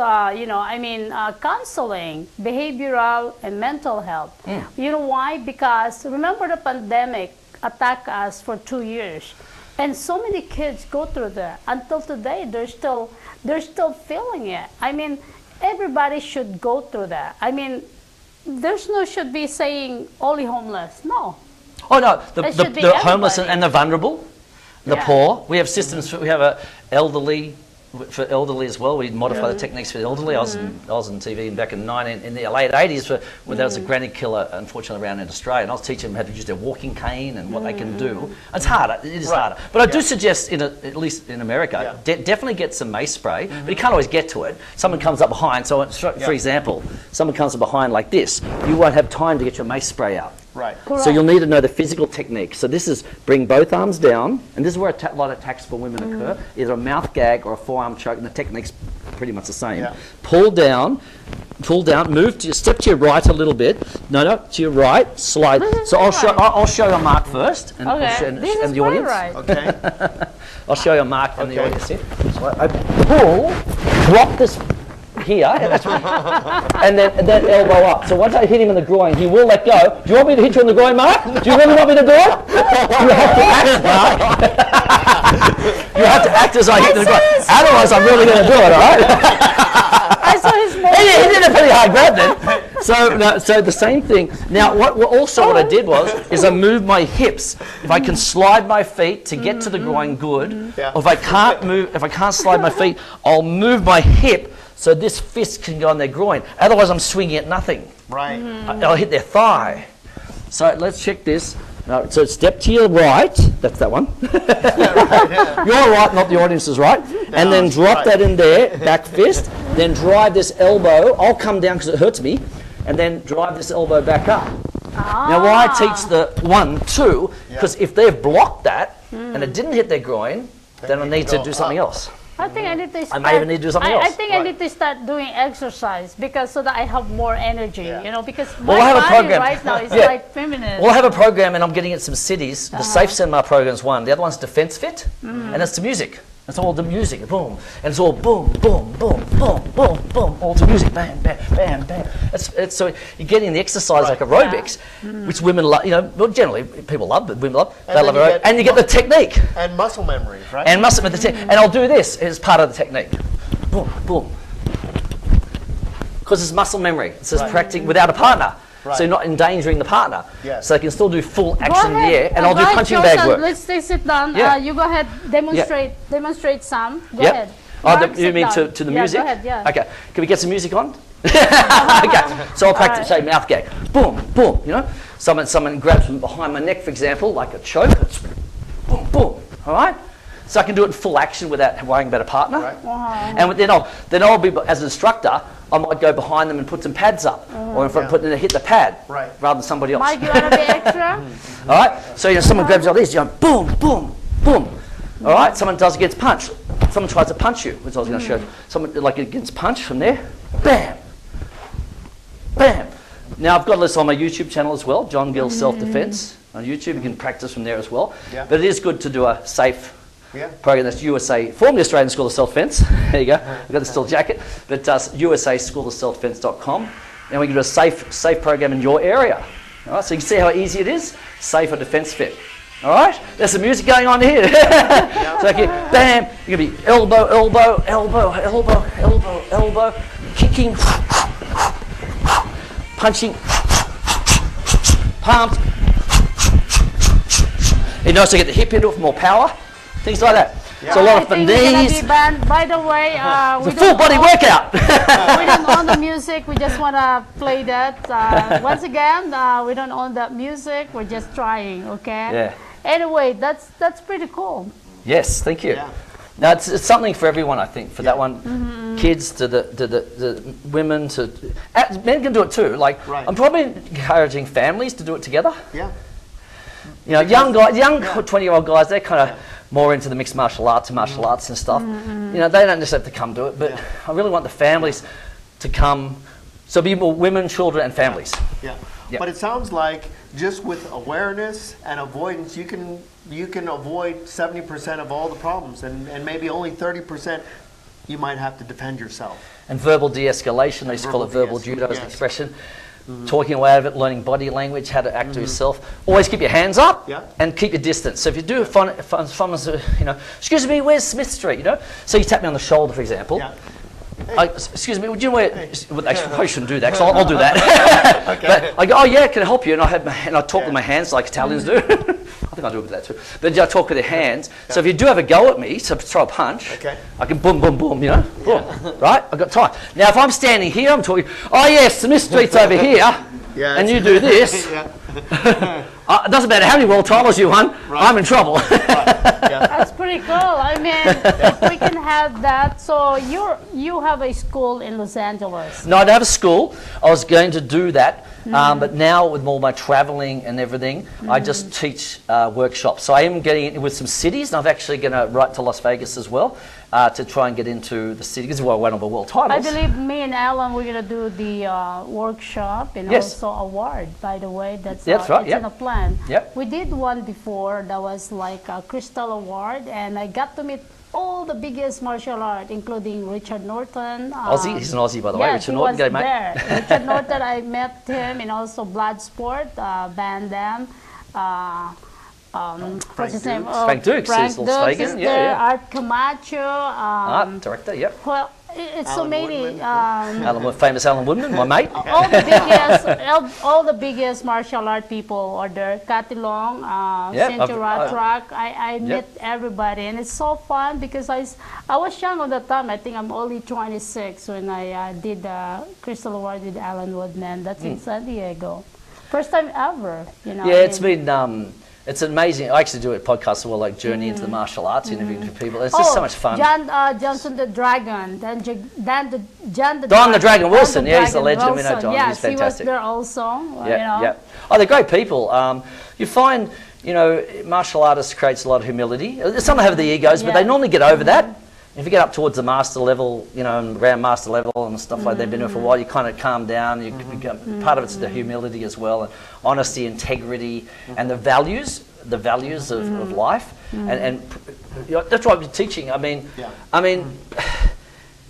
counseling, behavioral and mental health. You know why? Because remember the pandemic attacked us for 2 years, and so many kids go through that. Until today, they're still feeling it. I mean, everybody should go through that. I mean, there's no should be saying only homeless. No.
Oh no,
It should be
the homeless
everybody.
and the vulnerable, the
Yeah.
poor. We have systems. We have a elderly. For elderly as well, we modify the techniques for the elderly. I was in TV back in the late 80s when there was a granny killer, unfortunately, around in Australia, and I was teaching them how to use their walking cane and what they can do. It's harder. It is harder. But I do suggest, at least in America, definitely get some mace spray, but you can't always get to it. Someone comes up behind, for example, someone comes up behind like this, you won't have time to get your mace spray out.
Right.
So you'll need to know the physical technique. So this is bring both arms down, and this is where a lot of attacks for women occur, either a mouth gag or a forearm choke, and the technique's pretty much the same.
Yeah.
Pull down, step to your right a little bit. No, to your right, slide. So I'll show you a mark first, and,
Okay.
and
This is
the
my
audience.
right.
Okay.
I'll show you a mark and the
Okay.
audience here. So I pull, drop this here, and then elbow up. So once I hit him in the groin, he will let go. Do you want me to hit you in the groin, Mark? Do you really want me to do it? You have to act, Mark. You have to act as I hit the groin. Otherwise, I'm really going to do it, all right?
I saw his mom.
He did a pretty hard grab then. So the same thing. Now, what I did is I moved my hips. If I can slide my feet to get to the groin, good.
Yeah.
Or if I can't slide my feet, I'll move my hip so this fist can go on their groin. Otherwise, I'm swinging at nothing.
Right.
I'll hit their thigh. So let's check this. No, so step to your right. That's that one. Your right, not the audience's right. And then drop that in there, back fist. Then drive this elbow. I'll come down because it hurts me. And then drive this elbow back up. Now, why I teach the 1, 2, because if they've blocked that and it didn't hit their groin, then I need to do something else.
I think I need to start.
may even need to do something
I
else.
think I need to start doing exercise because so that I have more energy. Because my
We'll have a
body
program.
right now is
Yeah.
like feminine.
We'll have a program, and I'm getting it in some cities. The Safe Seminar program's one. The other one's Defence Fit, and it's the music. It's all the music, boom, and it's all boom, boom, boom, boom, boom, boom, all to music, bam, bam, bam, bam. It's so you're getting the exercise like aerobics, which women love. Well, generally people love, but women love. They love aerobics, and you get the technique
And muscle memory, right?
and muscle. And I'll do this as part of the technique. boom, boom. Because it's muscle memory. It's just practicing without a partner.
Right.
So you're not endangering the partner.
Yes.
So they can still do full
Go
action in the air.
ahead.
And I'll do punching bag work.
Let's take sit down.
Yeah.
You go ahead, demonstrate some. Go
Yep.
ahead.
Oh,
Mark,
you
sit
mean
down.
to the music?
Go ahead, yeah.
Okay. Can we get some music on? Okay. So I'll practice, say, mouth gag. Boom, boom, you know. Someone grabs from behind my neck, for example, like a choke. It's boom, boom. All right? So I can do it in full action without worrying about a partner.
Right.
And then I'll be, as an instructor, I might go behind them and put some pads up. Or if I put them to hit the pad,
Right.
rather than somebody else.
Mike, you want to be extra?
All right? So, you know, someone grabs all these, you go, boom, boom, boom. All right? Someone does against punch. Someone tries to punch you, which I was going to show you. Someone, like, against punch from there, bam, bam. Now, I've got this on my YouTube channel as well, John Gill Self-Defense on YouTube. You can practice from there as well.
Yeah.
But it is good to do a safe
Yeah.
program. That's USA, formerly Australian School of Self-Defense. There you go. I've got the steel jacket. But USA School of Self-Defense.com. And we can do a safe program in your area. All right, so you can see how easy it is. Safe or defense fit. All right? There's some music going on here. So okay, bam, you're going to be elbow, elbow, elbow, elbow, elbow, elbow, kicking, punching, palms. You notice I get the hip into it for more power. Things like that. So a lot of the knees.
By the way,
It's a full body workout.
we don't own the music. We just want to play that. Once again, we don't own that music. We're just trying, okay?
Yeah.
Anyway, that's pretty cool.
Yes, thank you.
Yeah.
Now it's something for everyone, I think. For that one, kids to the women to men can do it too. Like
Right.
I'm probably encouraging families to do it together.
Yeah.
You know, young 20-year-old guys, they're kind of more into the mixed martial arts and martial arts and stuff. You know, they don't just have to come to it, but I really want the families to come. So be more women, children, and families.
Yeah.
Yeah.
But it sounds like just with awareness and avoidance, you can avoid 70% of all the problems, and maybe only 30% you might have to defend yourself.
And verbal de-escalation, they used to call it verbal judo as an expression. Talking away out of it, learning body language, how to act to yourself. Always keep your hands up and keep your distance. So if you do you know, excuse me, where's Smith Street? You know, so you tap me on the shoulder, for example.
Yeah.
Excuse me, would you know where? Well, actually, probably shouldn't do that, because I'll do that. But I go, oh yeah, can I help you? And I talk with my hands like Italians do. I think I do it with that too. But I talk with their hands. So if you do have a go at me, to throw a punch, I can boom, boom, boom, you know, boom, right? I've got time. Now if I'm standing here, I'm talking, oh yes, Smith Street's over here, and you do this. It doesn't matter how many world titles you won, I'm in trouble.
That's pretty cool. I mean, if we can have that. So you have a school in Los Angeles.
No, I don't have a school. I was going to do that, but now with all my traveling and everything, I just teach workshops. So I am getting in with some cities, and I'm actually going to write to Las Vegas as well to try and get into the city. This is where I won all the world titles.
I believe me and Alan, we're going to do the workshop and also award, by the way. That's right. It's in a plan.
Yep.
We did one before that was like a Crystal Award, and I got to meet all the biggest martial art, including Richard Norton.
Aussie? He's an Aussie, by the way. Richard
he
Norton,
was
mate.
there. Richard Norton, I met him, and also Bloodsport, Van Damme. What's his name?
Frank Dukes is Las Vegas.
There, Art Camacho.
Art director, yep.
Well, it's so many.
Famous Alan Woodman, my mate.
All the biggest martial art people are there. Cathy Long, Cynthia Rothrock. I met everybody, and it's so fun because I was young at the time. I think I'm only 26 when I did the Crystal Award with Alan Woodman. That's in San Diego. First time ever. You know.
Yeah, it's been. It's amazing. I actually do a podcast as well, like Journey into the Martial Arts, interviewing people. It's just so much fun.
Johnson the Dragon, Don
the Dragon Wilson, he's the legend. Wilson. I mean, John,
yes,
he's fantastic.
He was there also.
Yeah. Oh, they're great people. You find, martial artists creates a lot of humility. Some have the egos, but they normally get over that. If you get up towards the master level, and around master level and stuff like they've been doing for a while, you kind of calm down. You become, part of it's the humility as well, and honesty, integrity, and the values of life. And that's what I'm teaching. I mean,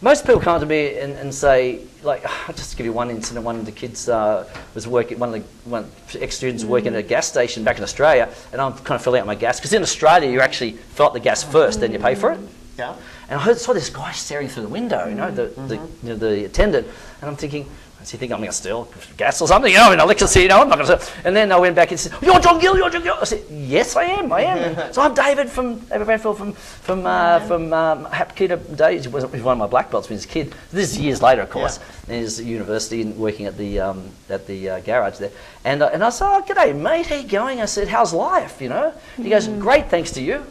most people come to me and say, like, I'll just give you one incident. One of the kids was working, one of the ex-students was working at a gas station back in Australia, and I'm kind of filling out my gas, because in Australia you actually fill up the gas first, then you pay for it.
Yeah.
And I saw this guy staring through the window, you know, the attendant, and I'm thinking, does he think I'm going to steal gas or something? You know, electricity, you know, I'm not going to. And then I went back and said, "You're John Gill, you're John Gill." I said, "Yes, I am. So I'm David from Hapkido days. He was one of my black belts when he was a kid. This is years later, of course. Yeah. He's at university and working at the garage there. And I said, "Oh, g'day, mate. How you going?" I said, "How's life?" You know. He goes, "Great, thanks to you."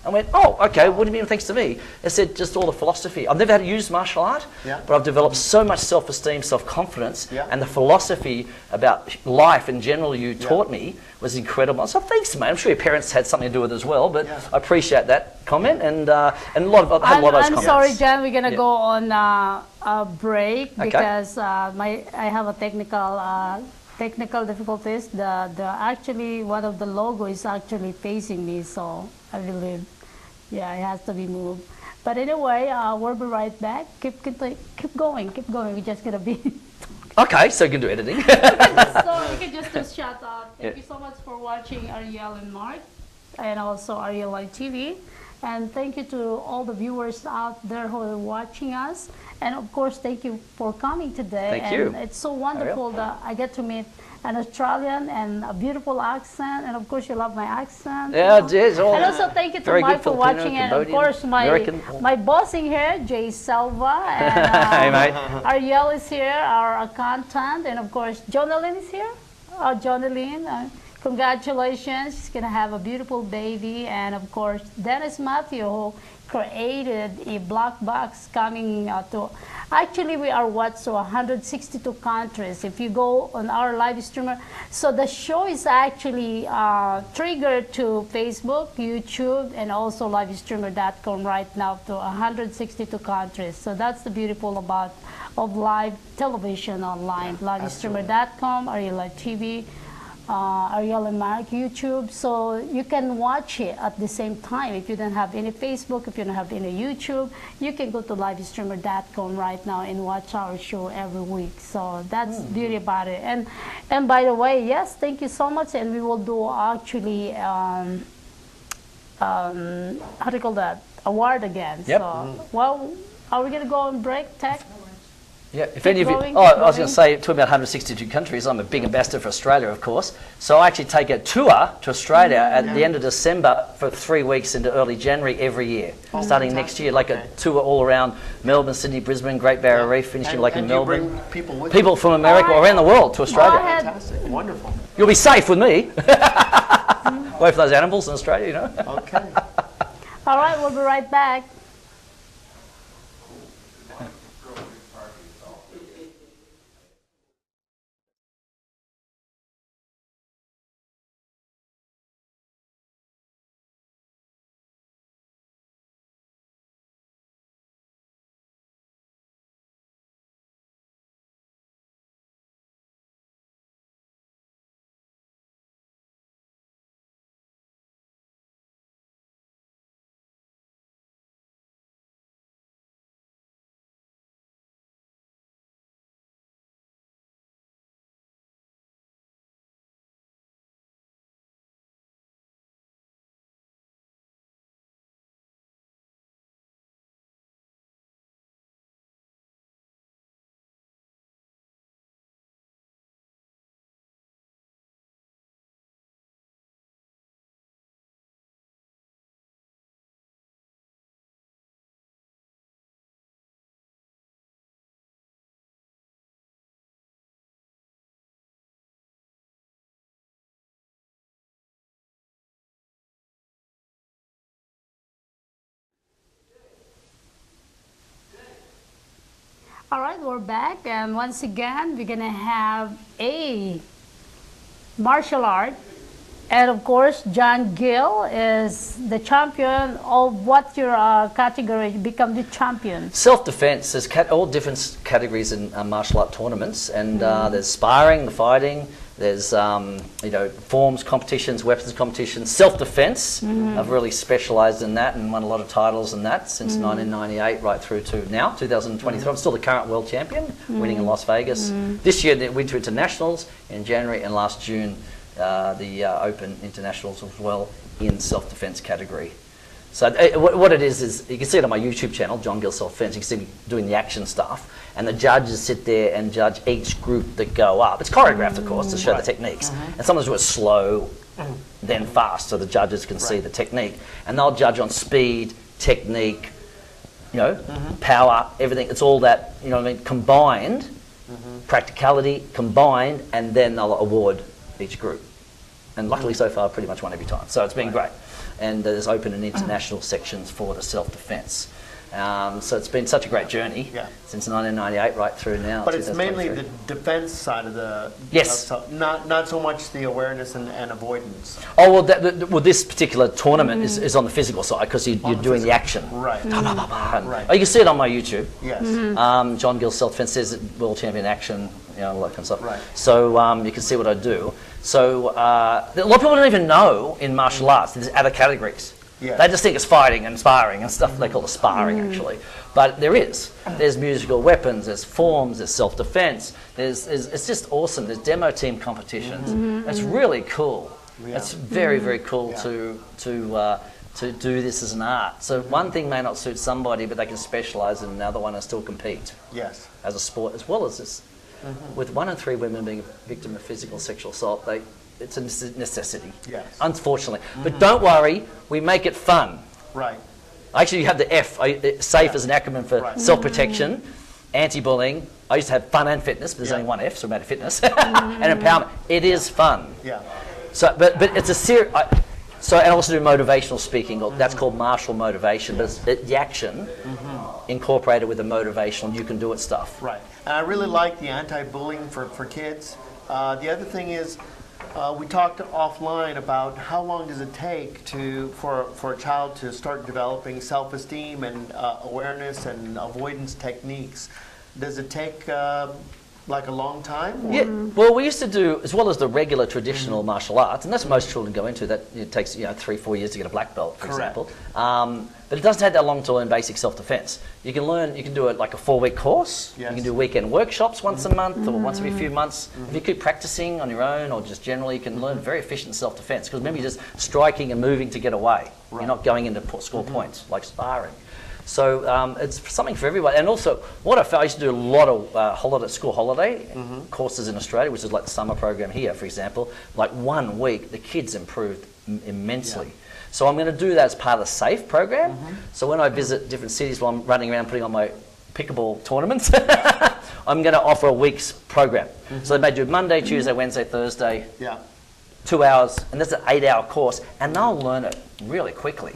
I went, "Oh, okay, what do you mean thanks to me?" I said, "Just all the philosophy. I've never had to use martial art, but I've developed so much self-esteem, self-confidence, and the philosophy about life in general you taught me was incredible." So thanks, mate. I'm sure your parents had something to do with it as well, but I appreciate that comment, and a lot of I had a lot of those comments.
I'm sorry, Jan, we're going to go on a break because I have a technical difficulties. Actually one of the logo is actually facing me, so I believe it has to be moved. But anyway, we'll be right back. Keep going. We're just gonna be
okay, so you can do editing.
so we can just shut up. Thank you so much for watching Arielle and Mark, and also Arielle Livetv. And thank you to all the viewers out there who are watching us. And of course, thank you for coming today.
Thank you.
It's so wonderful that I get to meet an Australian and a beautiful accent. And of course, you love my accent.
Yeah, it is.
And also thank you to Mike for watching. And of course, my boss in here, Jay Selva. And
hey, mate.
Arielle is here, our accountant. And of course, Jonalyn is here. Jonalyn. Congratulations, she's going to have a beautiful baby. And of course, Dennis Matthew, who created a black box coming to, actually we are so 162 countries. If you go on our live streamer, so the show is actually triggered to Facebook, YouTube, and also livestreamer.com right now to 162 countries. So that's the beautiful of live television online, livestreamer.com, Arielle TV. Arielle and Mark YouTube, so you can watch it at the same time. If you don't have any Facebook, if you don't have any YouTube, you can go to livestreamer.com right now and watch our show every week. So that's the beauty about it. And by the way, yes, thank you so much. And we will do actually how do you call that, award again.
Yep.
So well, are we gonna go on break, Tech?
Yeah, if any of you, I was going to say, talking about 162 countries, I'm a big ambassador for Australia, of course. So I actually take a tour to Australia at the end of December for 3 weeks into early January every year, starting next year, like a tour all around Melbourne, Sydney, Brisbane, Great Barrier Reef, finishing in Melbourne.
You bring
people from America or around the world to Australia.
Fantastic, wonderful.
You'll be safe with me. Wait for those animals in Australia, you know.
Okay.
All right, we'll be right back. All right, we're back, and once again, we're gonna have a martial art, and of course, John Gill is the champion of what your category become the champion.
Self-defense. There's all different categories in martial art tournaments, and there's sparring, the fighting. There's forms competitions, weapons competitions, self-defense. I've really specialised in that and won a lot of titles in that since 1998 right through to now, 2023. I'm still the current world champion, winning in Las Vegas. This year, they went to internationals in January, and last June, the Open Internationals as well in self-defense category. So what it is you can see it on my YouTube channel, John Gill Self-Defense. You can see me doing the action stuff, and the judges sit there and judge each group that go up. It's choreographed, of course, to show the techniques, and sometimes do it slow, then fast, so the judges can see the technique, and they'll judge on speed, technique, power, everything. It's all that, combined, practicality combined, and then they'll award each group. And luckily so far, pretty much won every time. So it's been great. And there's open and international sections for the self-defense. So it's been such a great journey since 1998 right through now.
But it's mainly the defense side of the...
Yes.
Not so much the awareness and avoidance.
Oh, well, this particular tournament is on the physical side because you're doing the action.
Right.
Right. Oh, you can see it on my YouTube.
Yes.
John Gill Self-Defense says World Champion Action, all that kind of stuff.
Right.
So you can see what I do. So a lot of people don't even know in martial arts there's other categories.
Yes.
They just think it's fighting and sparring and stuff. They call it sparring, actually. But there is. There's musical weapons, there's forms, there's self-defense. It's just awesome. There's demo team competitions. It's really cool. Yeah. It's very, very cool to do this as an art. So one thing may not suit somebody, but they can specialise in another one and still compete.
Yes.
As a sport, as well as this. With 1 in 3 women being a victim of physical sexual assault, it's a necessity, unfortunately. But don't worry, we make it fun.
Right.
Actually, you have the F, SAFE as an acronym for self-protection, anti-bullying. I used to have fun and fitness, but there's only one F, so I'm out of fitness. And empowerment. It is fun.
Yeah.
So, but it's a serious... So, and I also do motivational speaking. That's called martial motivation, but it's the action incorporated with the motivational, you can do it stuff.
Right. And I really like the anti-bullying for kids. The other thing is, we talked offline about how long does it take for a child to start developing self-esteem and awareness and avoidance techniques. Does it take like a long time? Or?
Yeah. Well, we used to do, as well as the regular traditional martial arts, and that's most children go into. That it takes 3-4 years to get a black belt, for example. But it doesn't take that long to learn basic self-defense. You can do it like a 4-week course. Yes. You can do weekend workshops once a month or once every few months. If you keep practicing on your own or just generally, you can learn very efficient self-defense. Because remember, you're just striking and moving to get away. Right. You're not going in to score points like sparring. So it's something for everyone. And also, what I found, I used to do a lot of school holiday courses in Australia, which is like the summer program here, for example. Like 1 week, the kids improved immensely. Yeah. So I'm going to do that as part of the SAFE program. So when I visit different cities while I'm running around putting on my pickleball tournaments, I'm going to offer a week's program. So they may do Monday, Tuesday, Wednesday, Thursday. Yeah. 2 hours, and that's an 8-hour course, and they'll learn it really quickly.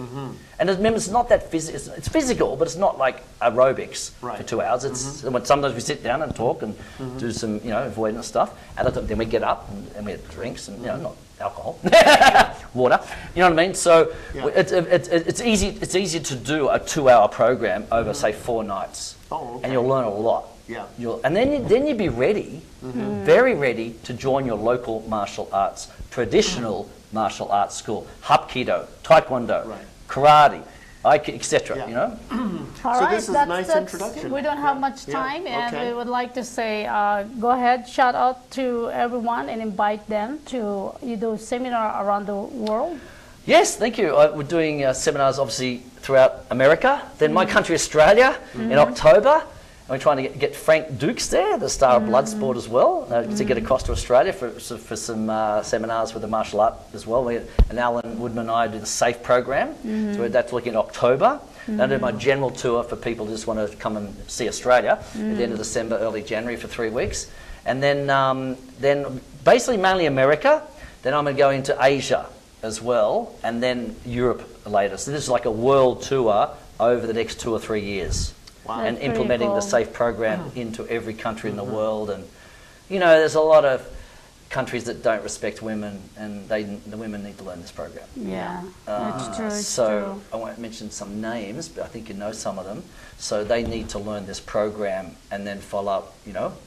And remember, it's not that physical. It's physical, but it's not like aerobics for 2 hours. It's when sometimes we sit down and talk and do some, avoidance stuff, and then we get up and we have drinks and not alcohol, water. You know what I mean? So it's easy. It's easy to do a 2-hour program over say 4 nights, and you'll learn a lot. Yeah. And then you'd be ready, very ready to join your local martial arts, traditional martial arts school, Hapkido, Taekwondo, karate, etc.
All right,
this is a nice introduction.
We don't have much time, and we would like to say, go ahead, shout out to everyone and invite them to you do seminar around the world. Yes, thank you. We're doing seminars obviously throughout America, then my country Australia in October. And we're trying to get Frank Dukes there, the star of Bloodsport as well, to get across to Australia for some seminars with the martial art as well. And Alan Woodman and I do the SAFE program, so that's looking at October. And I do my general tour for people who just want to come and see Australia at the end of December, early January for 3 weeks. And then basically mainly America. Then I'm going to go into Asia as well, and then Europe later. So this is like a world tour over the next 2 or 3 years. Wow. And implementing the SAFE program into every country in the world. And, there's a lot of countries that don't respect women, and the women need to learn this program. Yeah, that's true. So I won't mention some names, but I think you know some of them. So they need to learn this program and then follow up,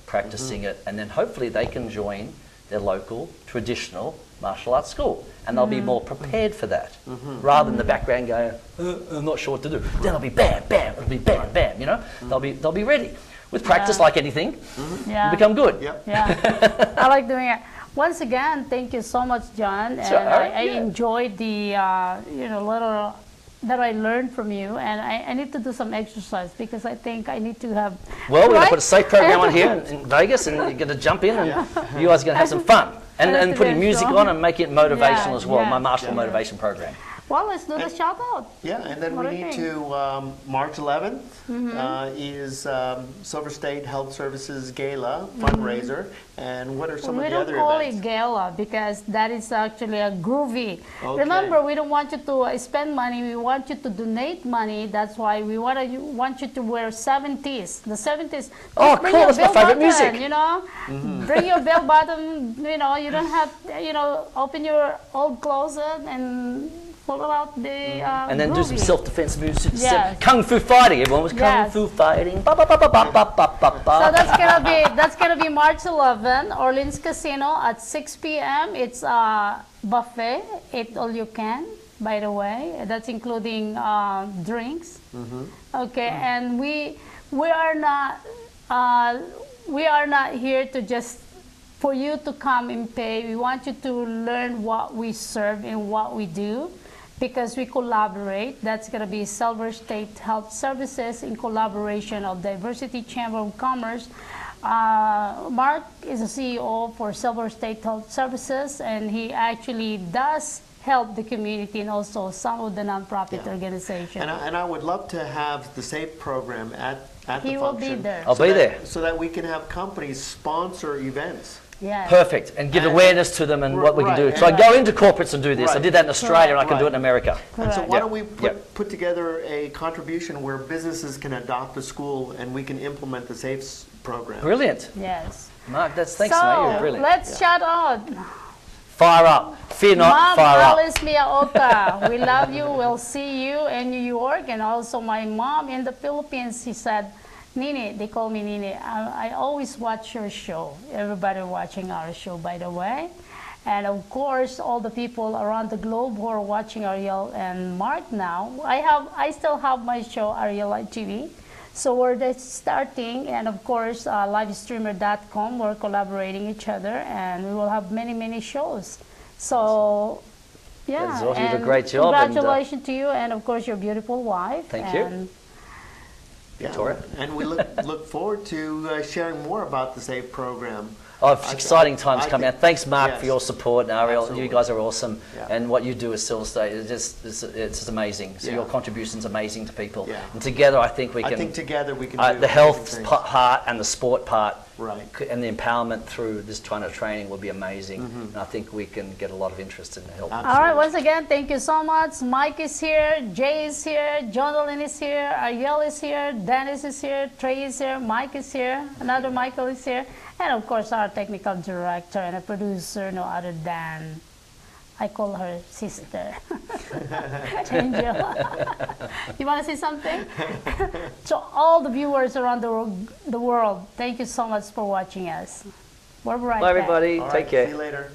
practicing it. And then hopefully they can join their local traditional martial arts school, and they'll be more prepared for that, rather than the background going, I'm not sure what to do. Then it'll be bam, bam, it'll be bam, bam. They'll be ready. With practice, like anything, you become good. Yeah, I like doing it. Once again, thank you so much, John. And I enjoyed the little that I learned from you, and I need to do some exercise because I think I need to have.
Well, we're going
Right?
to put a safe program on here in Vegas, and you're going to jump in, and you guys are going to have some fun. And putting music on and making it motivational as well, my Marshall Motivation Program.
Well, let's do the shout out.
Yeah, and then
What
we
do you
need
think?
to, March 11th is Silver State Health Services Gala fundraiser. And what are some
We
of the
don't
other
call
events?
it gala because that is actually a groovy.
Okay.
Remember, we don't want you to spend money. We want you to donate money. That's why we want you to wear 70s. The 70s.
Oh,
Bring
cool.
your
That's my
bell
favorite
button,
music.
You know, bring your bell bottom. You know, you don't have. You know, open your old closet and pull out the.
And then do some
groovy.
self-defense moves.
Yes.
Kung Fu fighting. Everyone was Kung
Yes.
Fu fighting. Ba, ba, ba, ba, ba, ba, ba, ba,
So
ba.
that's gonna be March 11, Orleans Casino at 6 p.m. It's a buffet, eat all you can. By the way, that's including drinks. Okay, and we are not here to just for you to come and pay. We want you to learn what we serve and what we do, because we collaborate. That's going to be Silver State Health Services in collaboration of Diversity Chamber of Commerce. Mark is a CEO for Silver State Health Services, and he actually does help the community and also some of the nonprofit organizations.
And I would love to have the SAFE program at the
He will be
function.
there.
I'll be there.
So that we can have companies sponsor events.
Yes.
Perfect. And give awareness to them and what we can do. So I go into corporates and do this. I
Right.
did that in Australia, and I can do it
Right.
in America.
And so
Correct.
why
Yeah.
don't we
Yeah.
put together a contribution where businesses can adopt the school and we can implement the SAFE program.
Brilliant.
Yes.
Mark, thanks,
So
mate. You're brilliant.
let's shout out.
Fire up. Fear not,
Mom
fire up.
Alice Miaoka, we love you. We'll see you in New York. And also my mom in the Philippines, she said, Nini, they call me Nini. I always watch your show. Everybody watching our show, by the way. And of course, all the people around the globe who are watching Arielle and Mark now. I still have my show, Arielle Livetv. So we're just starting, and of course, livestreamer.com, we're collaborating each other, and we will have many, many shows. So, yeah.
That's awesome. You did a
and
great job, and,
Congratulations to you, and of course, your beautiful wife.
Thank you.
and
Victoria.
And we look forward to sharing more about the SAFE program.
Oh, exciting times
I
coming
think-
out. Thanks, Mark,
yes.
for your support. And Arielle,
Absolutely.
you guys are awesome.
Yeah.
And what you do at Silver State, it's just amazing. So
Yeah.
your contribution's amazing to people.
Yeah.
And together, I think we
I
can,
think together we can do
the
amazing
health
things.
part and the sport part,
Right.
and the empowerment through this kind of training will be amazing.
Mm-hmm.
And I think we can get a lot of interest in the help.
Absolutely.
all right, once again, thank you so much. Mike is here, Jay is here, Jonathan is here, Arielle is here, Dennis is here, Trey is here, Mike is here, another Michael is here, and of course our technical director and a producer, no other than, I call her sister, Angel. You want to say something? To all the viewers around the world, thank you so much for watching us. We're right
Bye,
back.
everybody.
All
Take
right,
care.
See you later.